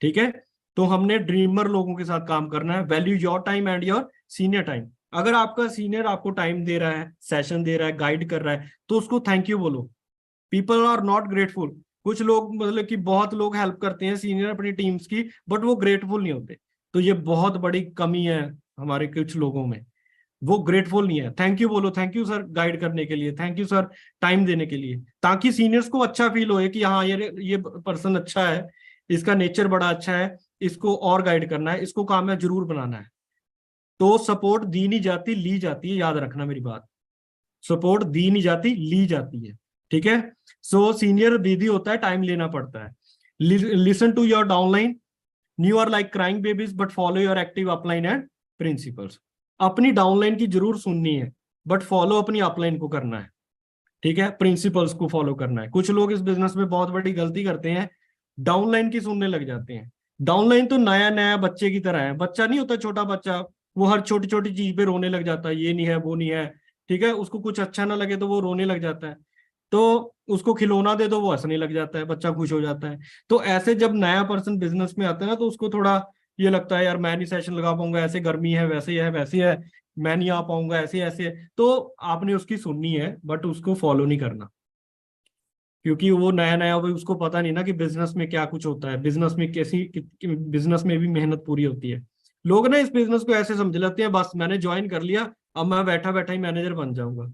ठीक है। तो हमने ड्रीमर लोगों के साथ काम करना है। Value your time and your senior time. अगर आपका सीनियर आपको टाइम दे रहा है, सेशन दे रहा है, गाइड कर रहा है, तो उसको थैंक यू बोलो। People are not grateful. कुछ लोग मतलब कि बहुत लोग हेल्प करते हैं सीनियर अपनी टीम्स की, बट वो ग्रेटफुल नहीं होते। तो ये बहुत बड़ी कमी है हमारे कुछ लोगों में, वो ग्रेटफुल नहीं है। थैंक यू बोलो, थैंक यू सर गाइड करने के लिए, थैंक यू सर टाइम देने के लिए, ताकि सीनियर्स को अच्छा फील होए कि हाँ ये पर्सन अच्छा है, इसका नेचर बड़ा अच्छा है, इसको और गाइड करना है, इसको कामयाब जरूर बनाना है। तो सपोर्ट दी नहीं जाती, ली जाती है, याद रखना मेरी बात। सपोर्ट दी नहीं जाती, ली जाती है, ठीक है। सो सीनियर दीदी होता है, टाइम लेना पड़ता है। Listen to your downline, new are like crying babies but follow your active upline and principles. अपनी डाउनलाइन की जरूर सुननी है, बट फॉलो अपनी अपलाइन को करना है, ठीक है, प्रिंसिपल्स को फॉलो करना है। कुछ लोग इस बिजनेस में बहुत बड़ी गलती करते हैं, डाउनलाइन की सुनने लग जाते हैं। डाउनलाइन तो नया नया बच्चे की तरह है, बच्चा नहीं होता, छोटा बच्चा, वो हर छोटी छोटी चीज पे रोने लग जाता है, ये नहीं है वो नहीं है, ठीक है, उसको कुछ अच्छा ना लगे तो वो रोने लग जाता है। तो उसको खिलौना दे दो, वो हंसने लग जाता है, बच्चा खुश हो जाता है। तो ऐसे जब नया पर्सन बिजनेस में आता है ना, तो उसको थोड़ा ये लगता है यार मैं नहीं सेशन लगा पाऊंगा, ऐसे गर्मी है, वैसे है वैसे है, मैं नहीं आ पाऊंगा, ऐसे ऐसे है। तो आपने उसकी सुननी है, बट उसको फॉलो नहीं करना, क्योंकि वो नया नया, वो उसको पता नहीं ना कि बिजनेस में क्या कुछ होता है, बिजनेस में बिजनेस में भी मेहनत पूरी होती है। लोग ना इस बिजनेस को ऐसे समझ लेते हैं, बस मैंने ज्वाइन कर लिया, अब मैं बैठा बैठा ही मैनेजर बन जाऊंगा।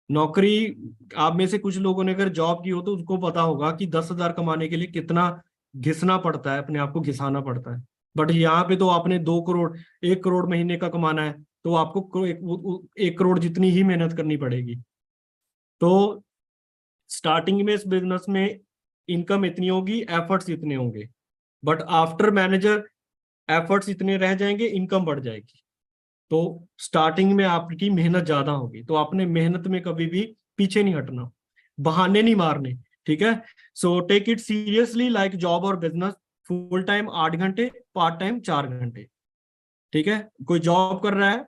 नौकरी, आप में से कुछ लोगों ने अगर जॉब की हो तो उसको पता होगा कि 10,000 कमाने के लिए कितना घिसना पड़ता है, अपने आप को घिसाना पड़ता है। बट यहाँ पे तो आपने 2 करोड़, 1 करोड़ महीने का कमाना है, तो आपको 1 करोड़ जितनी ही मेहनत करनी पड़ेगी। तो स्टार्टिंग में इस बिजनेस में इनकम इतनी होगी, एफर्ट्स इतने होंगे, बट आफ्टर मैनेजर एफर्ट्स इतने रह जाएंगे, इनकम बढ़ जाएगी। तो स्टार्टिंग में आपकी मेहनत ज्यादा होगी, तो आपने मेहनत में कभी भी पीछे नहीं हटना, बहाने नहीं मारने, ठीक है। So take it seriously like job और बिजनेस। फुल टाइम 8 घंटे, पार्ट टाइम 4 घंटे, ठीक है। कोई जॉब कर रहा है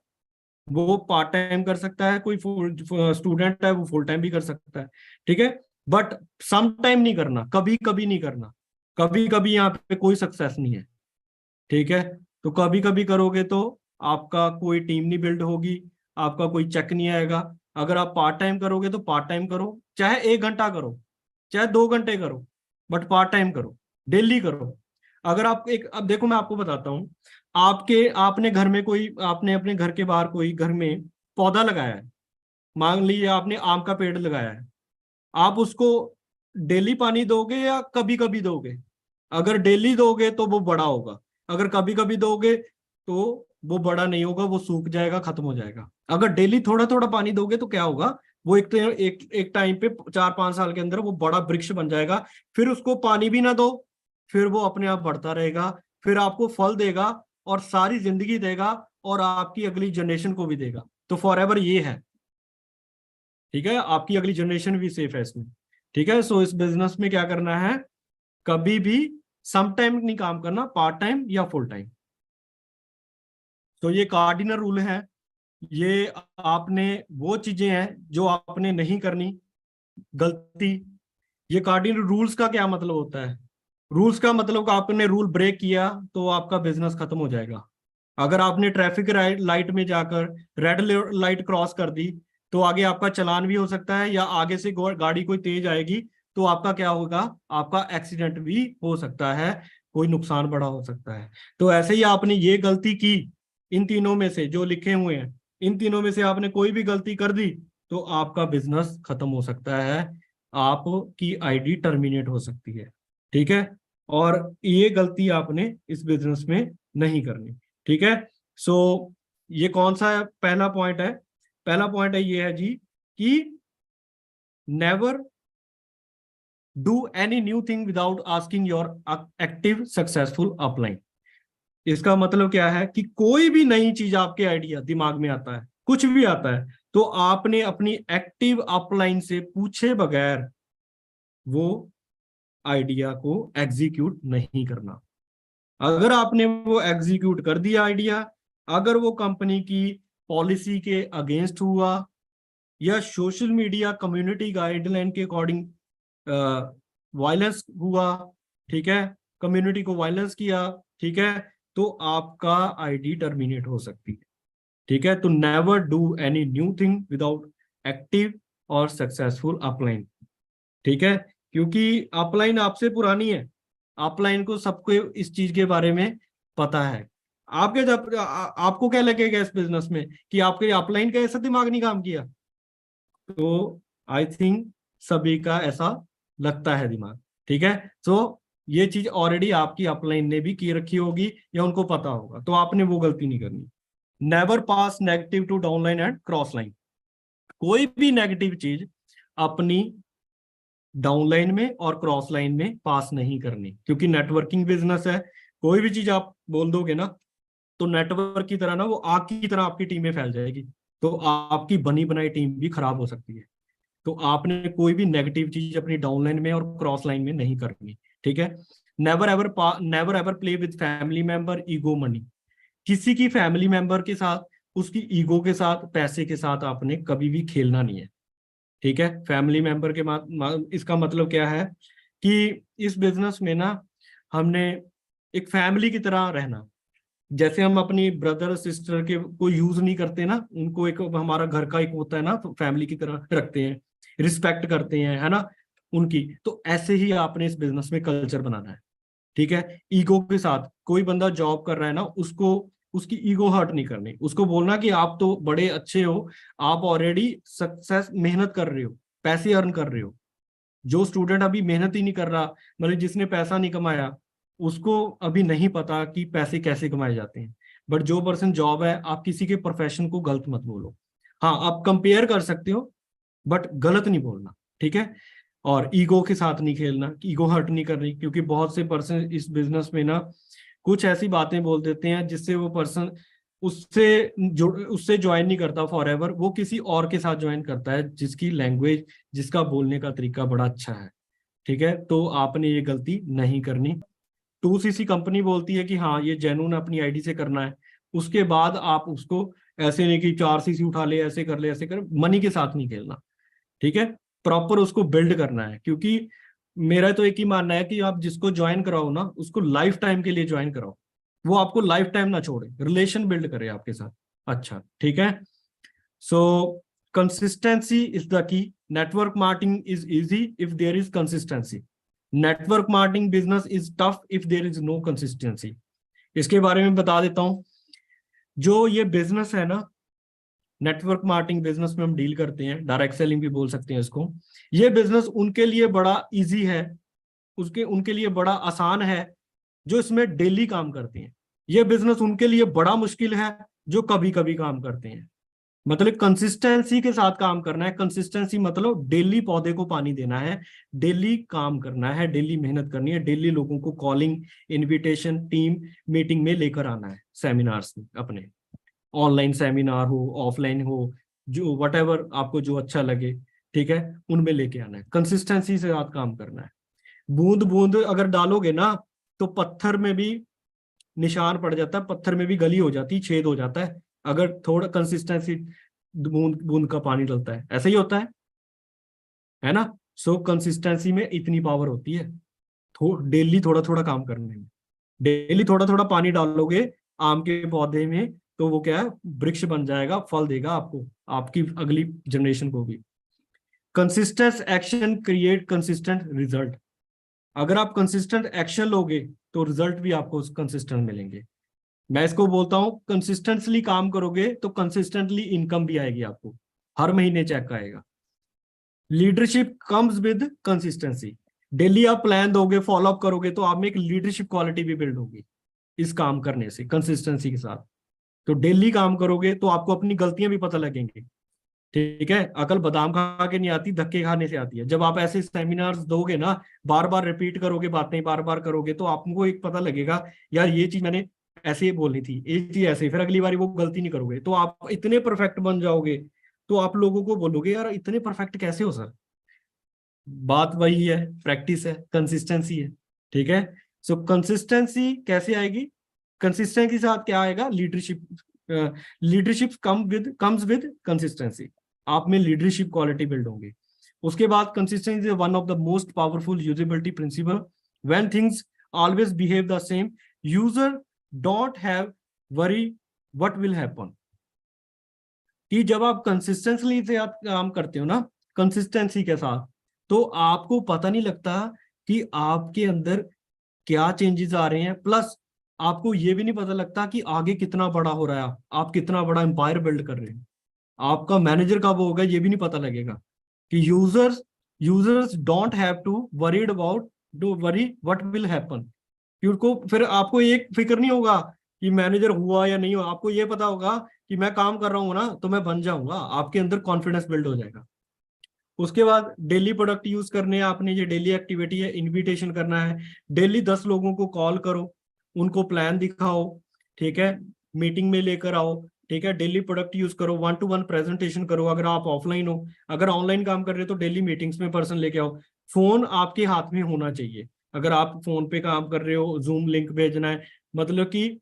वो पार्ट टाइम कर सकता है, कोई फुल स्टूडेंट है वो फुल टाइम भी कर सकता है, ठीक है। बट सम टाइम नहीं करना, कभी कभी नहीं करना, कभी कभी यहाँ पे कोई सक्सेस नहीं है, ठीक है। तो कभी कभी करोगे तो आपका कोई टीम नहीं बिल्ड होगी, आपका कोई चेक नहीं आएगा। अगर आप पार्ट टाइम करोगे तो पार्ट टाइम करो, चाहे 1 घंटा करो, चाहे 2 घंटे करो, बट पार्ट टाइम करो, डेली करो। अगर आप एक, अब देखो मैं आपको बताता हूँ, आपके आपने घर में कोई, आपने अपने घर के बाहर कोई घर में पौधा लगाया है, मान लीजिए आपने आम का पेड़ लगाया है, आप उसको डेली पानी दोगे या कभी कभी दोगे? अगर डेली दोगे तो वो बड़ा होगा, अगर कभी कभी दोगे तो वो बड़ा नहीं होगा, वो सूख जाएगा, खत्म हो जाएगा। अगर डेली थोड़ा थोड़ा पानी दोगे तो क्या होगा, वो एक टाइम पे 4-5 साल के अंदर वो बड़ा वृक्ष बन जाएगा। फिर उसको पानी भी ना दो, फिर वो अपने आप बढ़ता रहेगा, फिर आपको फल देगा और सारी जिंदगी देगा, और आपकी अगली जनरेशन को भी देगा। तो फॉर एवर ये है, ठीक है, आपकी अगली जनरेशन भी सेफ है इसमें, ठीक है। सो इस बिजनेस में क्या करना है, कभी भी सम टाइम नहीं काम करना, पार्ट टाइम या फुल टाइम। तो ये कार्डिनल रूल है, ये आपने वो चीजें हैं जो आपने नहीं करनी, गलती। ये कार्डिनल रूल्स का क्या मतलब होता है, रूल्स का मतलब कि आपने रूल ब्रेक किया तो आपका बिजनेस खत्म हो जाएगा। अगर आपने ट्रैफिक लाइट में जाकर रेड लाइट क्रॉस कर दी तो आगे आपका चालान भी हो सकता है, या आगे से गाड़ी कोई तेज आएगी तो आपका क्या होगा, आपका एक्सीडेंट भी हो सकता है, कोई नुकसान बड़ा हो सकता है। तो ऐसे ही आपने ये गलती की, इन तीनों में से जो लिखे हुए हैं, इन तीनों में से आपने कोई भी गलती कर दी तो आपका बिजनेस खत्म हो सकता है, आपकी आईडी टर्मिनेट हो सकती है, ठीक है। और ये गलती आपने इस बिजनेस में नहीं करनी, ठीक है। सो ये कौन सा पहला पॉइंट है, पहला पॉइंट है ये है जी कि never do any new thing without asking your active successful upline. इसका मतलब क्या है कि कोई भी नई चीज आपके आइडिया दिमाग में आता है, कुछ भी आता है, तो आपने अपनी एक्टिव अपलाइन से पूछे बगैर वो आइडिया को एग्जीक्यूट नहीं करना। अगर आपने वो एग्जीक्यूट कर दिया आइडिया, अगर वो कंपनी की पॉलिसी के अगेंस्ट हुआ या सोशल मीडिया कम्युनिटी गाइडलाइन के अकॉर्डिंग वायलेंस हुआ, ठीक है, कम्युनिटी को वायलेंस किया, ठीक है, तो आपका आईडी टर्मिनेट हो सकती है, ठीक है। तो never do any new thing without active और सक्सेसफुल अपलाइन, ठीक है। क्योंकि अपलाइन आपसे पुरानी है, अपलाइन को सबको इस चीज के बारे में पता है। आपके जब आपको क्या लगेगा इस बिजनेस में कि आपके अपलाइन का ऐसा दिमाग नहीं काम किया? तो आई थिंक सभी का ऐसा लगता है दिमाग, ठीक है। तो ये चीज ऑलरेडी आपकी अपलाइन ने भी की रखी होगी या उनको पता होगा, तो आपने वो गलती नहीं करनी। Never pass negative to downline and cross line. कोई भी नेगेटिव चीज अपनी डाउनलाइन में और क्रॉस लाइन में पास नहीं करनी, क्योंकि नेटवर्किंग बिजनेस है, कोई भी चीज आप बोल दोगे ना तो नेटवर्क की तरह ना वो आग की तरह आपकी टीम में फैल जाएगी, तो आपकी बनी बनाई टीम भी खराब हो सकती है। तो आपने कोई भी नेगेटिव चीज अपनी डाउनलाइन में और क्रॉस लाइन में नहीं करनी, ठीक है। Never ever play with family member ego money. किसी की फैमिली मेंबर के साथ, उसकी ईगो के साथ, पैसे के साथ आपने कभी भी खेलना नहीं है, ठीक है। फैमिली मेंबर के इसका मतलब क्या है कि इस बिजनेस में ना हमने एक फैमिली की तरह रहना। जैसे हम अपनी ब्रदर सिस्टर के को यूज नहीं करते ना, उनको एक हमारा घर का एक होता है ना, तो फैमिली की तरह रखते हैं, रिस्पेक्ट करते हैं, है ना, उनकी। तो ऐसे ही आपने इस बिजनेस में कल्चर बनाना है, ठीक है। ईगो के साथ, कोई बंदा जॉब कर रहा है ना, उसको उसकी ईगो हर्ट नहीं करनी, उसको बोलना कि आप तो बड़े अच्छे हो, आप ऑलरेडी सक्सेस मेहनत कर रहे हो, पैसे अर्न कर रहे हो। जो स्टूडेंट अभी मेहनत ही नहीं कर रहा, मतलब जिसने पैसा नहीं कमाया, उसको अभी नहीं पता कि पैसे कैसे कमाए जाते हैं। बट जो पर्सन जॉब है, आप किसी के प्रोफेशन को गलत मत बोलो। हाँ, आप कंपेयर कर सकते हो बट गलत नहीं बोलना, ठीक है। और ईगो के साथ नहीं खेलना, ईगो हर्ट नहीं करनी, क्योंकि बहुत से पर्सन इस बिजनेस में ना कुछ ऐसी बातें बोल देते हैं जिससे वो पर्सन उससे ज्वाइन नहीं करता फॉर एवर, वो किसी और के साथ ज्वाइन करता है जिसकी लैंग्वेज, जिसका बोलने का तरीका बड़ा अच्छा है। ठीक है, तो आपने ये गलती नहीं करनी। 2CC कंपनी बोलती है कि हाँ ये जेन्युइन अपनी आईडी से करना है, उसके बाद आप उसको ऐसे नहीं कि 4CC उठा ले, ऐसे कर ले, ऐसे कर, मनी के साथ नहीं खेलना। ठीक है, प्रॉपर उसको बिल्ड करना है, क्योंकि मेरा तो एक ही मानना है कि आप जिसको ज्वाइन कराओ ना, उसको लाइफ टाइम के लिए ज्वाइन कराओ, वो आपको लाइफ टाइम ना छोड़े, रिलेशन बिल्ड करे आपके साथ। अच्छा, ठीक है। So consistency is the key. Network marketing is easy if there is consistency. Network marketing business is tough if there is no consistency. इसके बारे में बता देता हूं। जो ये बिजनेस है ना, नेटवर्क मार्केटिंग बिजनेस में हम डील करते हैं, डायरेक्ट सेलिंग भी बोल सकते हैं इसको। ये बिजनेस उनके लिए बड़ा इजी है, उसके उनके लिए बड़ा आसान है जो इसमें डेली काम करते हैं। ये बिजनेस उनके लिए बड़ा मुश्किल है जो कभी कभी काम करते हैं। मतलब कंसिस्टेंसी के साथ काम करना है। कंसिस्टेंसी मतलब डेली पौधे को पानी देना है, डेली काम करना है, डेली मेहनत करनी है, डेली लोगों को कॉलिंग, इनविटेशन, टीम मीटिंग में लेकर आना है, सेमिनार्स में अपने, ऑनलाइन सेमिनार हो, ऑफलाइन हो, जो वट एवर आपको जो अच्छा लगे, ठीक है, उनमें लेके आना है। कंसिस्टेंसी से साथ काम करना है। बूंद बूंद अगर डालोगे ना, तो पत्थर में भी निशान पड़ जाता है, पत्थर में भी गली हो जाती है, छेद हो जाता है, अगर थोड़ा कंसिस्टेंसी, बूंद बूंद का पानी डलता है, ऐसा ही होता है ना। सो कंसिस्टेंसी में इतनी पावर होती है, डेली थोड़ा थोड़ा काम करने में। डेली थोड़ा थोड़ा पानी डालोगे आम के पौधे में, तो वो क्या है, वृक्ष बन जाएगा, फल देगा आपको, आपकी अगली जनरेशन को भी। Consistent action create consistent result. अगर आप कंसिस्टेंट एक्शन लोगे तो रिजल्ट भी आपको कंसिस्टेंट मिलेंगे। मैं इसको बोलता हूं, कंसिस्टेंटली काम करोगे तो कंसिस्टेंटली इनकम भी आएगी आपको, हर महीने चेक आएगा। Leadership comes with consistency. Daily आप प्लान दोगे, फॉलो अप करोगे, तो आप में एक लीडरशिप क्वालिटी भी बिल्ड होगी इस काम करने से, कंसिस्टेंसी के साथ। तो डेली काम करोगे तो आपको अपनी गलतियां भी पता लगेंगी। ठीक है, अकल बादाम खा के नहीं आती, धक्के खाने से आती है। जब आप ऐसे सेमिनार्स दोगे ना, बार बार रिपीट करोगे, बातें बार बार करोगे, तो आपको एक पता लगेगा, यार ये चीज मैंने ऐसे ही बोलनी थी, ये चीज ऐसे, फिर अगली बार वो गलती नहीं करोगे, तो आप इतने परफेक्ट बन जाओगे, तो आप लोगों को बोलोगे यार इतने परफेक्ट कैसे हो सर। बात वही है, प्रैक्टिस है, कंसिस्टेंसी है। ठीक है, सो कंसिस्टेंसी कैसे आएगी? कंसिस्टेंसी के साथ क्या आएगा? Leadership. Leadership comes with consistency. आप में लीडरशिप क्वालिटी बिल्ड होंगी। उसके बाद consistency is one of the most powerful usability principle. When things always behave the same, user don't have worry what will happen. कि जब आप कंसिस्टेंटली से आप काम करते हो ना, कंसिस्टेंसी के साथ, तो आपको पता नहीं लगता कि आपके अंदर क्या चेंजेस आ रहे हैं। प्लस आपको ये भी नहीं पता लगता कि आगे कितना बड़ा हो रहा है, आप कितना बड़ा एम्पायर बिल्ड कर रहे हैं। आपका मैनेजर कब होगा ये भी नहीं पता लगेगा। कि users users don't have to worried about do worry what will happen. कि उनको फिर आपको एक फिक्र नहीं होगा कि मैनेजर हुआ या नहीं हुआ, आपको ये पता होगा कि मैं काम कर रहा हूँ ना, तो मैं बन जाऊंगा। आपके अंदर कॉन्फिडेंस बिल्ड हो जाएगा। उसके बाद डेली प्रोडक्ट यूज करने हैं आपने, ये डेली एक्टिविटी है, इनविटेशन करना है। डेली 10 लोगों को कॉल करो, उनको प्लान दिखाओ, ठीक है, मीटिंग में लेकर आओ। ठीक है, डेली प्रोडक्ट यूज करो, 1-to-1 प्रेजेंटेशन करो अगर आप ऑफलाइन हो। अगर ऑनलाइन काम कर रहे हो तो डेली मीटिंग्स में पर्सन लेके आओ। फोन आपके हाथ में होना चाहिए। अगर आप फोन पे काम कर रहे हो, जूम लिंक भेजना है, मतलब कि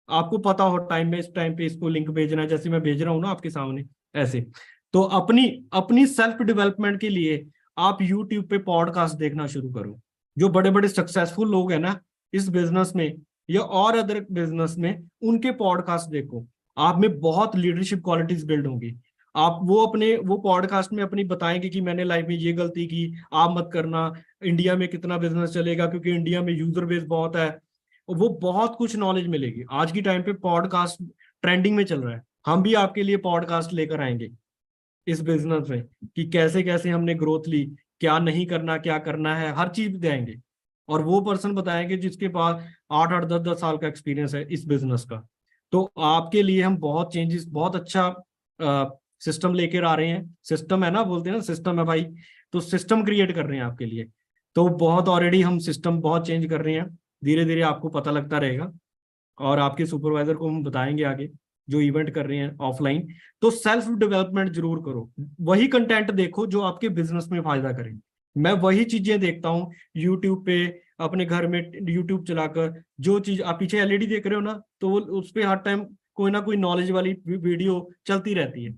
आपको पता हो टाइम में, इस टाइम पे इसको लिंक भेजना है, जैसे मैं भेज रहा हूँ ना आपके सामने, ऐसे। तो अपनी अपनी सेल्फ डेवलपमेंट के लिए आप यूट्यूब पे पॉडकास्ट देखना शुरू करो। जो बड़े बड़े सक्सेसफुल लोग हैं ना इस बिजनेस में या और अदर बिजनेस में, उनके पॉडकास्ट देखो। आप में बहुत लीडरशिप क्वालिटीज बिल्ड होंगी। आप वो पॉडकास्ट में अपनी बताएंगे कि मैंने लाइफ में ये गलती की, आप मत करना। इंडिया में कितना बिजनेस चलेगा, क्योंकि इंडिया में यूजर बेस बहुत है। वो बहुत कुछ नॉलेज मिलेगी। आज की टाइम पे पॉडकास्ट ट्रेंडिंग में चल रहा है। हम भी आपके लिए पॉडकास्ट लेकर आएंगे इस बिजनेस में, कि कैसे कैसे हमने ग्रोथ ली, क्या नहीं करना, क्या करना है, हर चीज देंगे। और वो पर्सन बताएंगे जिसके पास 8-8 10-10 साल का एक्सपीरियंस है इस बिजनेस का। तो आपके लिए हम बहुत चेंजेस, बहुत अच्छा सिस्टम लेकर आ रहे हैं। सिस्टम है ना, बोलते हैं ना सिस्टम है भाई, तो सिस्टम क्रिएट कर रहे हैं आपके लिए। तो बहुत ऑलरेडी हम सिस्टम बहुत चेंज कर रहे हैं, धीरे धीरे आपको पता लगता रहेगा। और आपके सुपरवाइजर को हम बताएंगे आगे, जो इवेंट कर रहे हैं ऑफलाइन। तो सेल्फ डेवलपमेंट जरूर करो, वही कंटेंट देखो जो आपके बिजनेस में फायदा करे। मैं वही चीजें देखता हूँ यूट्यूब पे, अपने घर में यूट्यूब चलाकर। जो चीज आप पीछे एलईडी देख रहे हो ना, तो वो उस पर हर टाइम कोई ना कोई नॉलेज वाली वीडियो चलती रहती है,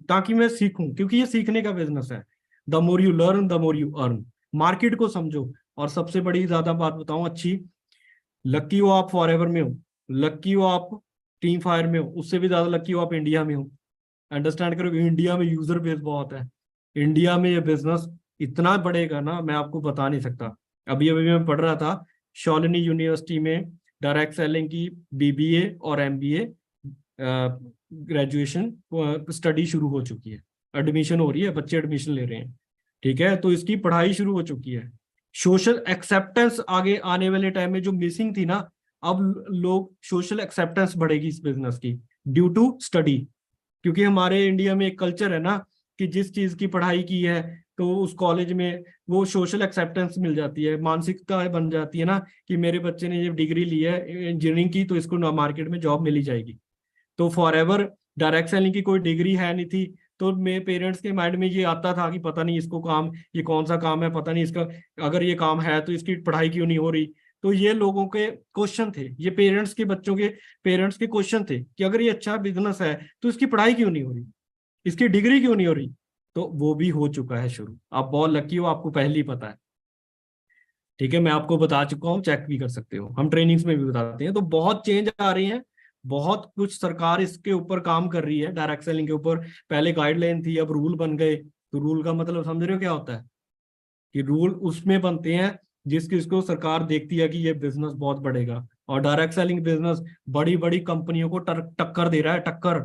ताकि मैं सीखूं, क्योंकि ये सीखने का बिजनेस है। The more you learn the more you earn. Market को समझो। और सबसे बड़ी ज्यादा बात बताऊं अच्छी, लकी हो आप फॉरएवर में हो, लकी हो आप टीम फायर में हो, उससे भी ज्यादा लकी हो आप इंडिया में हो। अंडरस्टैंड करो, इंडिया में यूजर बेस बहुत है। इंडिया में ये बिजनेस इतना बढ़ेगा ना, मैं आपको बता नहीं सकता। अभी अभी मैं पढ़ रहा था, शालिनी यूनिवर्सिटी में डायरेक्ट सेलिंग की बीबीए और एमबीए ग्रेजुएशन स्टडी शुरू हो चुकी है। एडमिशन हो रही है, बच्चे एडमिशन ले रहे हैं। ठीक है, तो इसकी पढ़ाई शुरू हो चुकी है। सोशल एक्सेप्टेंस आगे आने वाले टाइम में जो मिसिंग थी ना, अब लोग सोशल एक्सेप्टेंस बढ़ेगी इस बिजनेस की, ड्यू टू स्टडी। क्योंकि हमारे इंडिया में एक कल्चर है ना, कि जिस चीज की पढ़ाई की है तो उस कॉलेज में वो सोशल एक्सेप्टेंस मिल जाती है, मानसिकता बन जाती है ना, कि मेरे बच्चे ने ये डिग्री ली है इंजीनियरिंग की, तो इसको मार्केट में जॉब मिल ही जाएगी। तो फॉर एवर डायरेक्ट सेलिंग की कोई डिग्री है नहीं थी, तो मेरे पेरेंट्स के माइंड में ये आता था कि पता नहीं इसको काम, ये कौन सा काम है, पता नहीं इसका, अगर ये काम है तो इसकी पढ़ाई क्यों नहीं हो रही। तो ये लोगों के क्वेश्चन थे, ये पेरेंट्स के बच्चों के पेरेंट्स के क्वेश्चन थे कि अगर ये अच्छा बिजनेस है तो इसकी पढ़ाई क्यों नहीं हो रही, इसकी डिग्री क्यों नहीं हो रही। तो वो भी हो चुका है शुरू। आप बहुत लकी हो, आपको पहले ही पता है। ठीक है, मैं आपको बता चुका हूँ, चेक भी कर सकते हो, हम ट्रेनिंग्स में भी बताते हैं। तो बहुत चेंज आ रही है, बहुत कुछ सरकार इसके ऊपर काम कर रही है, डायरेक्ट सेलिंग के ऊपर। पहले गाइडलाइन थी, अब रूल बन गए। तो रूल का मतलब समझ रहे हो क्या होता है, कि रूल उसमें बनते हैं जिसको सरकार देखती है कि ये बिजनेस बहुत बढ़ेगा। और डायरेक्ट सेलिंग बिजनेस बड़ी बड़ी कंपनियों को टक्कर दे रहा है, टक्कर।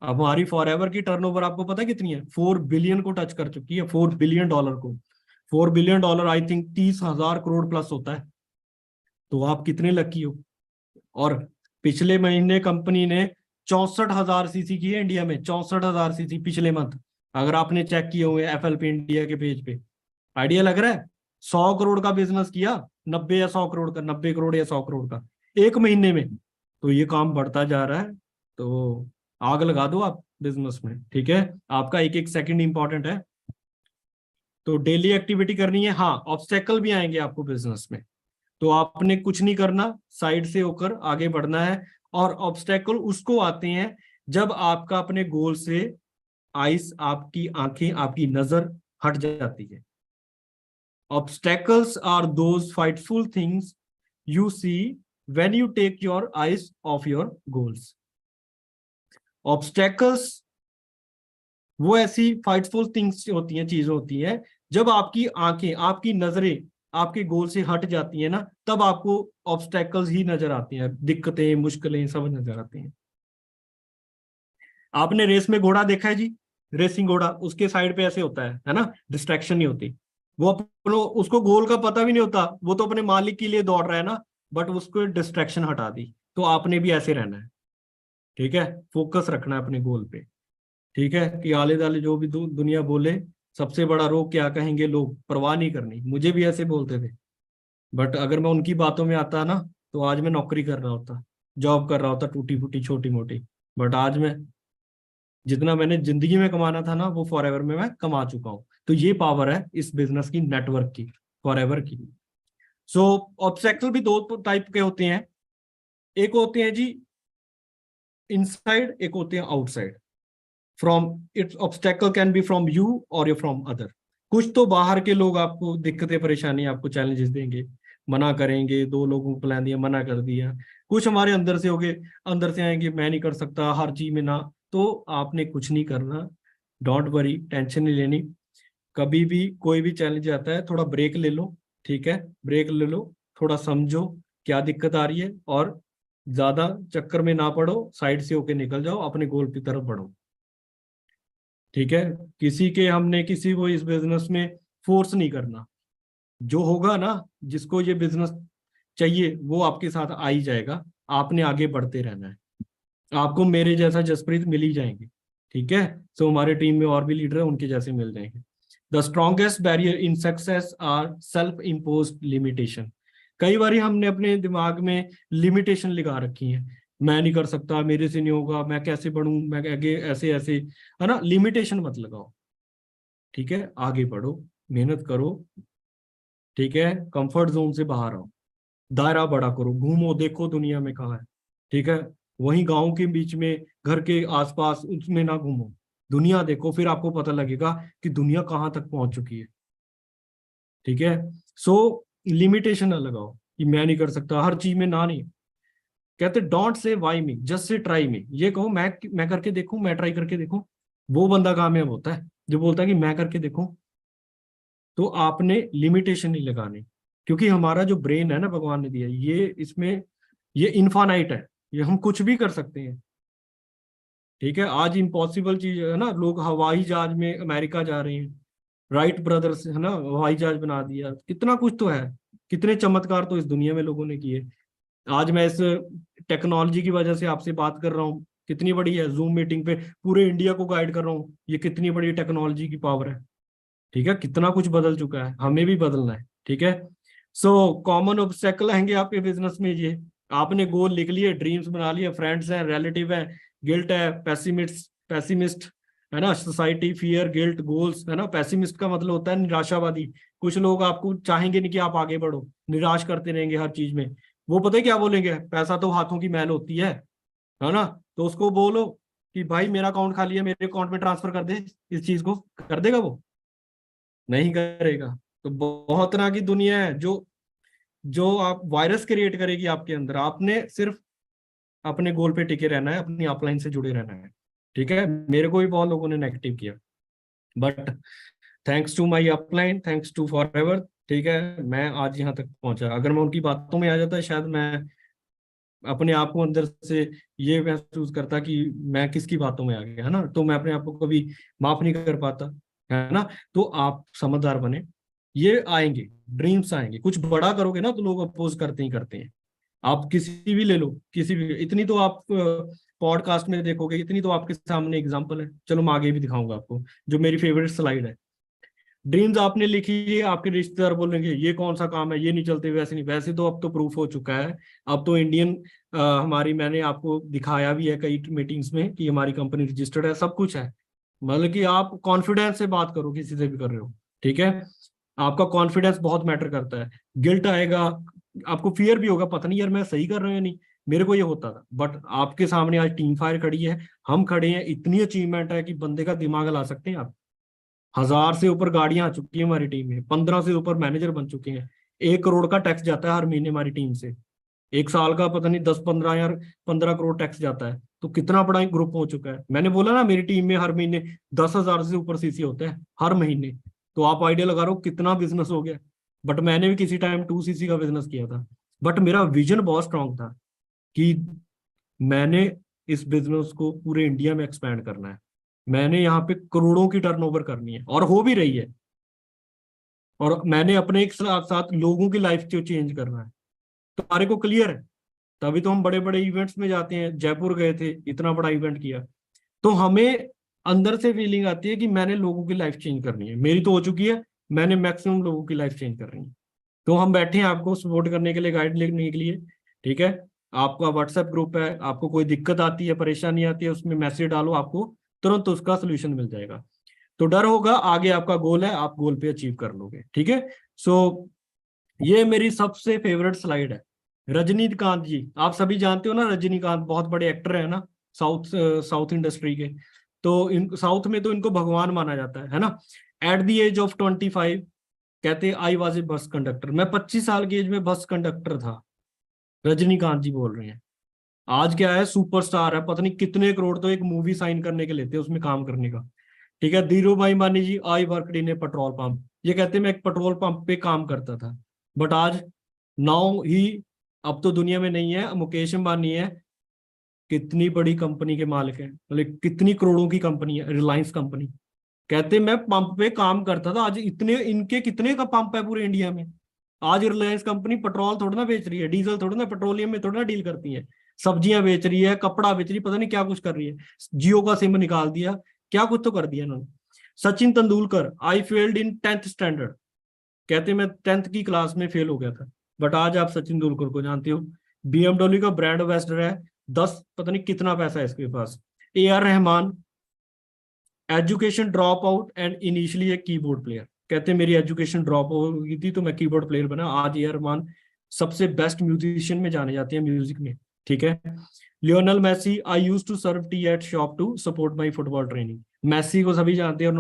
अब हमारी फॉरएवर की टर्नओवर आपको पता है कितनी है, 4 बिलियन को टच कर चुकी है, $4 बिलियन को। $4 billion I think 30,000 crore plus होता है। तो आप कितने लकी हो। और पिछले महीने कंपनी ने 64,000 सीसी की है इंडिया में, 64,000 सीसी पिछले मंथ। अगर आपने चेक किए हुए एफएलपी इंडिया के पेज पे, आइडिया लग रहा है। 100 करोड़ का बिजनेस किया, 90 या 100 करोड़ का, 90 करोड़ या 100 करोड़ का, एक महीने में। तो ये काम बढ़ता जा रहा है। तो आग लगा दो आप बिजनेस में। ठीक है, आपका एक एक सेकंड इंपॉर्टेंट है। तो डेली एक्टिविटी करनी है। हाँ, ऑब्स्टेकल भी आएंगे आपको बिजनेस में, तो आपने कुछ नहीं करना, साइड से होकर आगे बढ़ना है। और ऑब्स्टेकल उसको आते हैं जब आपका अपने गोल से आइस, आपकी आंखें, आपकी नजर हट जाती है। Obstacles are those frightful things you see when you take your eyes off your goals. Obstacles वो ऐसी फाइटफुल थिंग्स होती हैं, चीजें होती हैं, जब आपकी आंखें, आपकी नजरें आपके गोल से हट जाती है ना, तब आपको ऑब्स्टेकल्स ही नजर आती हैं, दिक्कतें, मुश्किलें सब नजर आती हैं। आपने रेस में घोड़ा देखा है जी, रेसिंग घोड़ा, उसके साइड पे ऐसे होता है ना, डिस्ट्रैक्शन नहीं होती। वो अपनो उसको गोल का पता भी नहीं होता, वो तो अपने मालिक के लिए दौड़ रहा है ना, बट उसको डिस्ट्रैक्शन हटा दी। तो आपने भी ऐसे रहना है। ठीक है, फोकस रखना है अपने गोल पे। ठीक है, कि आले दाले जो भी दुनिया बोले, सबसे बड़ा रोग क्या कहेंगे लोग, परवाह नहीं करनी। मुझे भी ऐसे बोलते थे, बट अगर मैं उनकी बातों में आता ना, तो आज मैं नौकरी कर रहा होता, जॉब कर रहा होता, टूटी फूटी छोटी मोटी। बट आज मैं जितना मैंने जिंदगी में कमाना था ना, वो फॉरएवर में मैं कमा चुका हूं। तो ये पावर है इस बिजनेस की, नेटवर्क की, फॉरएवर की। सो ऑब्स्टेकल भी दो टाइप के होते हैं। एक होते हैं जी इनसाइड, एक होते हैं outside. From its obstacle can be from you और फ्रॉम अदर। कुछ तो बाहर के लोग आपको दिक्कतें, परेशानी, आपको चैलेंजेस देंगे, मना करेंगे, दो लोगों को प्लान दिया, मना कर दिया। कुछ हमारे अंदर से होगे, अंदर से आएंगे, मैं नहीं कर सकता, हर चीज में ना। तो आपने कुछ नहीं करना, डोंट वरी, टेंशन नहीं लेनी। कभी भी कोई भी चैलेंज आता है, थोड़ा ब्रेक ले लो। ठीक है, ब्रेक ले लो, थोड़ा समझो क्या दिक्कत आ रही है, और ज्यादा चक्कर में ना पड़ो, साइड से होके निकल जाओ, अपने गोल की तरफ बढ़ो। ठीक है, किसी के, हमने किसी को इस बिजनेस में फोर्स नहीं करना। जो होगा ना, जिसको ये बिजनेस चाहिए, वो आपके साथ आ ही जाएगा। आपने आगे बढ़ते रहना है, आपको मेरे जैसा जसप्रीत मिल ही जाएंगे। ठीक है, तो हमारे टीम में और भी लीडर है, उनके जैसे मिल जाएंगे। The strongest barrier in success are self imposed limitation. कई बार हमने अपने दिमाग में लिमिटेशन लगा रखी है, मैं नहीं कर सकता, मेरे से नहीं होगा, मैं कैसे बढ़ूं, मैं आगे ऐसे ऐसे, है ना। लिमिटेशन मत लगाओ, ठीक है, आगे बढ़ो, मेहनत करो, ठीक है, कंफर्ट जोन से बाहर आओ, दायरा बड़ा करो, घूमो, देखो दुनिया में कहाँ है, ठीक है। वहीं गांव के बीच में, घर के आसपास उसमें ना घूमो, दुनिया देखो, फिर आपको पता लगेगा कि दुनिया कहाँ तक पहुंच चुकी है, ठीक है। सो लिमिटेशन ना लगाओ कि मैं नहीं कर सकता, हर चीज में ना नहीं। कहते don't say why me, just say try me, ये कहो मैं करके देखूं, मैं ट्राई करके देखूं। वो बंदा कामयाब होता है जो बोलता है कि मैं करके देखूं। तो आपने लिमिटेशन नहीं लगानी, क्योंकि हमारा जो ब्रेन है ना, भगवान ने दिया ये, इसमें ये इनफानाइट है, ये हम कुछ भी कर सकते हैं, ठीक है। आज इम्पॉसिबल चीज है ना, लोग हवाई जहाज में अमेरिका जा रहे हैं, राइट ब्रदर्स है ना, हवाई जहाज बना दिया, कितना कुछ तो है, कितने चमत्कार तो इस दुनिया में लोगों ने किए। आज मैं इस टेक्नोलॉजी की वजह से आपसे बात कर रहा हूँ, कितनी बड़ी है, जूम मीटिंग पे पूरे इंडिया को गाइड कर रहा हूँ, ये कितनी बड़ी टेक्नोलॉजी की पावर है, ठीक है। कितना कुछ बदल चुका है, हमें भी बदलना है, ठीक है। सो कॉमन ऑब्स्टेकल आएंगे आपके बिजनेस में ये, आपने गोल लिख लिए, ड्रीम्स बना लिए, फ्रेंड्स हैं, रिलेटिव है, गिल्ट है, पेसिमिस्ट पेसिमिस्ट है ना, सोसाइटी, फियर, गिल्ट, गोल्स, है ना। पेसिमिस्ट का मतलब होता है निराशावादी, कुछ लोग आपको चाहेंगे नहीं कि आप आगे बढ़ो, निराश करते रहेंगे हर चीज में। वो पता है क्या बोलेंगे, पैसा तो हाथों की मैल होती है ना। तो उसको बोलो कि भाई मेरा अकाउंट खाली है, मेरे अकाउंट में ट्रांसफर कर दे, इस चीज को कर देगा वो? नहीं करेगा। तो बहुत तरह की दुनिया है जो जो आप वायरस क्रिएट करेगी आपके अंदर, आपने सिर्फ अपने गोल पे टिके रहना है, अपनी अपलाइन से जुड़े रहना है, ठीक है। मेरे को भी बहुत लोगों ने नेगेटिव किया, but thanks to my upline, thanks to forever, ठीक है, मैं आज यहाँ तक पहुंचा। अगर मैं उनकी बातों में आ जाता, शायद मैं अपने आप को अंदर से ये महसूस करता कि मैं किसकी बातों में आ गया, है ना। तो मैं अपने आप को कभी माफ नहीं कर पाता, है ना। तो आप समझदार बने, ये आएंगे, ड्रीम्स आएंगे, कुछ बड़ा करोगे ना तो लोग अपोज करते ही करते हैं। आप किसी भी ले लो, किसी भी, इतनी तो आप पॉडकास्ट में देखोगे, इतनी तो आपके सामने एग्जांपल है, चलो मैं आगे भी दिखाऊंगा आपको, जो मेरी फेवरेट स्लाइड है। ड्रीम्स आपने लिखी है, आपके रिश्तेदार बोलेंगे ये कौन सा काम है, ये नहीं चलते, वैसे नहीं, वैसे तो अब तो प्रूफ हो चुका है। अब तो इंडियन हमारी, मैंने आपको दिखाया भी है कई मीटिंग्स में कि हमारी कंपनी रजिस्टर्ड है, सब कुछ है। मतलब कि आप कॉन्फिडेंस से बात करो, किसी से भी कर रहे हो, ठीक है। आपका कॉन्फिडेंस बहुत मैटर करता है। गिल्ट आएगा, आपको फियर भी होगा, पता नहीं यार मैं सही कर रहा हूँ या नहीं, मेरे को ये होता था। बट आपके सामने आज टीम फायर खड़ी है, हम खड़े हैं, इतनी अचीवमेंट है कि बंदे का दिमाग हिला सकते हैं आप। 1000 से ऊपर गाड़ियां आ चुकी है हमारी टीम में, 15 से ऊपर मैनेजर बन चुके हैं, 1 करोड़ का टैक्स जाता है हर महीने हमारी टीम से, एक साल का पता नहीं 10-15 यार 15 करोड़ टैक्स जाता है। तो कितना बड़ा एक ग्रुप हो चुका है। मैंने बोला ना मेरी टीम में हर महीने 10,000 से ऊपर सीसी होता है हर महीने। तो आप आइडिया लगा रहे हो कितना बिजनेस हो गया। बट मैंने भी किसी टाइम 2 सीसी का बिजनेस किया था, बट मेरा विजन बहुत स्ट्रांग था कि मैंने इस बिजनेस को पूरे इंडिया में एक्सपैंड करना है, मैंने यहाँ पे करोड़ों की टर्नओवर करनी है, और हो भी रही है। और मैंने अपने एक साथ साथ लोगों की लाइफ को चेंज करना है। तो हमारे को क्लियर है, तभी तो हम बड़े बड़े इवेंट्स में जाते हैं, जयपुर गए थे, इतना बड़ा इवेंट किया। तो हमें अंदर से फीलिंग आती है कि मैंने लोगों की लाइफ चेंज करनी है, मेरी तो हो चुकी है, मैंने मैक्सिमम लोगों की लाइफ चेंज करनी है। तो हम बैठे हैं आपको सपोर्ट करने के लिए, गाइड लेने के लिए, ठीक है। आपका व्हाट्सएप ग्रुप है, आपको कोई दिक्कत आती है, परेशानी आती है, उसमें मैसेज डालो, आपको तुरंत उसका सोल्यूशन मिल जाएगा। तो डर होगा, आगे आपका गोल है, आप गोल पे अचीव कर लोगे, ठीक है। सो ये मेरी सबसे फेवरेट स्लाइड है। रजनीकांत जी, आप सभी जानते हो ना, रजनीकांत बहुत बड़े एक्टर है ना, साउथ साउथ इंडस्ट्री के। तो इन साउथ में तो इनको भगवान माना जाता है ना। एट द एज ऑफ 25 कहते I was a bus conductor, मैं 25 साल की एज में बस कंडक्टर था। रजनीकांत जी बोल रहे हैं। आज क्या है, सुपरस्टार है, पता नहीं कितने करोड़ तो एक मूवी साइन करने के लेते हैं, उसमें काम करने का, ठीक है। धीरू भाई मानी ji, I work in a petrol pump, ये कहते हैं मैं एक पेट्रोल पंप पे काम करता था। बट आज, नाउ ही, अब तो दुनिया में नहीं है, मुकेश अंबानी है, कितनी बड़ी कंपनी के मालिक है, मतलब कितनी करोड़ों की कंपनी है, रिलायंस कंपनी। कहते मैं पंप पे काम करता था, आज इतने इनके कितने का पंप है पूरे इंडिया में। आज रिलायंस कंपनी पेट्रोल थोड़ा ना बेच रही है, डीजल थोड़ा ना, पेट्रोलियम में थोड़ा ना डील करती है, सब्जियां बेच रही है, कपड़ा बेच रही है, पता नहीं क्या कुछ कर रही है, जियो का सिम निकाल दिया, क्या कुछ तो कर दिया इन्होंने। Sachin Tendulkar, I failed in 10th standard, कहते मैं 10th की क्लास में फेल हो गया था। बट आज आप सचिन तेंदुलकर को जानते हो। BMW का ब्रांड एम्बेसडर है, 10 पता नहीं कितना पैसा है इसके पास। AR Rahman, education drop out and initially एक कीबोर्ड प्लेयर। कहते हैं मेरी एजुकेशन ड्रॉप हो गई थी तो मैं कीबोर्ड प्लेयर बना। आज ए आर रहमान सबसे बेस्ट म्यूजिशियन में जाने जाते हैं म्यूजिक में, ठीक है। Lionel Messi, I use to serve tea at shop to support my football training. Messi को सभी जानते हैं,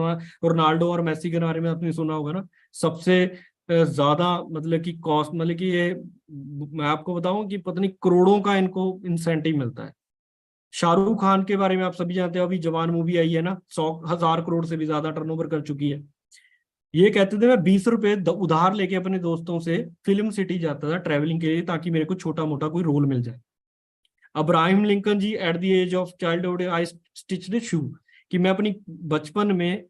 रोनाल्डो और मेसी के बारे में आपने सुना होगा ना। सबसे ज्यादा मतलब कि कॉस्ट, मतलब कि ये मैं आपको बताऊं कि पता नहीं करोड़ों का इनको इंसेंटिव मिलता है। शाहरुख खान के बारे में आप सभी जानते हो, अभी जवान मूवी आई है ना, 100,000 करोड़ से भी ज्यादा टर्नओवर कर चुकी है। ये कहते थे मैं 20 रुपए उधार लेके अपने दोस्तों से फिल्म सिटी जाता था ट्रैवलिंग के लिए, ताकि मेरे को छोटा मोटा कोई रोल मिल जाए। Abraham Lincoln ji, at the age of childhood I stitched shoe, कि मैं अपनी बचपन में